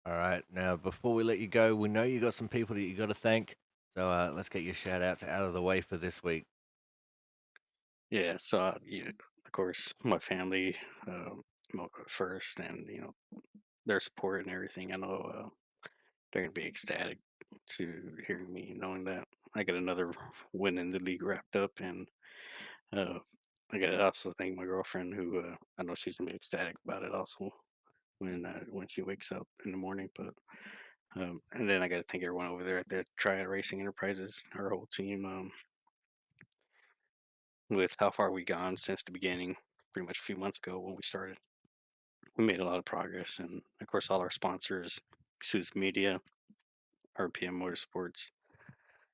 S2: All right, now before we let you go, we know you got some people that you got to thank. So let's get your shout outs out of the way for this week.
S8: yeah, so of course, my family first, and their support and everything. I know they're gonna be ecstatic to hearing me, knowing that I got another win in the league wrapped up, and uh, I got to also thank my girlfriend, who I know she's gonna be ecstatic about it also when she wakes up in the morning. But and then I got to thank everyone over there at the Triad Racing Enterprises, our whole team, with how far we gone since the beginning, pretty much a few months ago when we started. We made a lot of progress, and of course, all our sponsors, Suits Media, RPM Motorsports,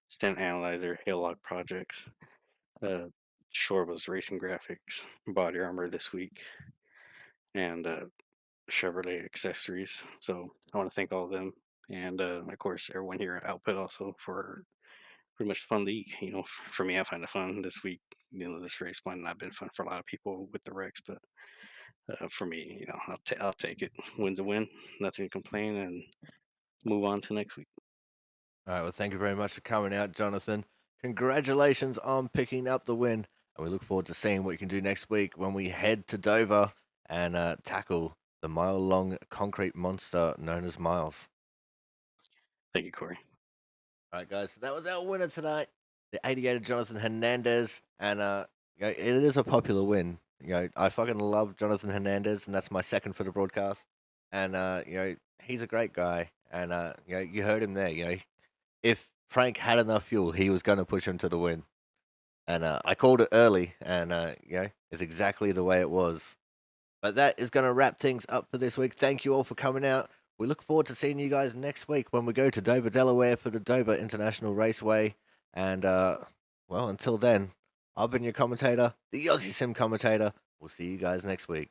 S8: Stent Analyzer, Haillock Projects, uh, Shorba's Racing Graphics, Body Armor this week, and Chevrolet Accessories. So I want to thank all of them, and of course everyone here at Output also for pretty much fun league. For me, I find it fun this week. This race might not have been fun for a lot of people with the wrecks, but for me, I'll take it. Win's a win. Nothing to complain, and move on to next week.
S2: All right, well, thank you very much for coming out, Jonathan. Congratulations on picking up the win, and we look forward to seeing what you can do next week when we head to Dover and tackle the mile-long concrete monster known as Miles.
S8: Thank you, Corey.
S2: All right, guys, so that was our winner tonight, the 88 Jonathan Hernandez, and it is a popular win. I fucking love Jonathan Hernandez, and that's my second for the broadcast. And he's a great guy, and you heard him there. If Frank had enough fuel, he was going to push him to the win. And I called it early, and it's exactly the way it was. But that is going to wrap things up for this week. Thank you all for coming out. We look forward to seeing you guys next week when we go to Dover, Delaware for the Dover International Raceway. And, until then, I've been your commentator, the Aussie Sim commentator. We'll see you guys next week.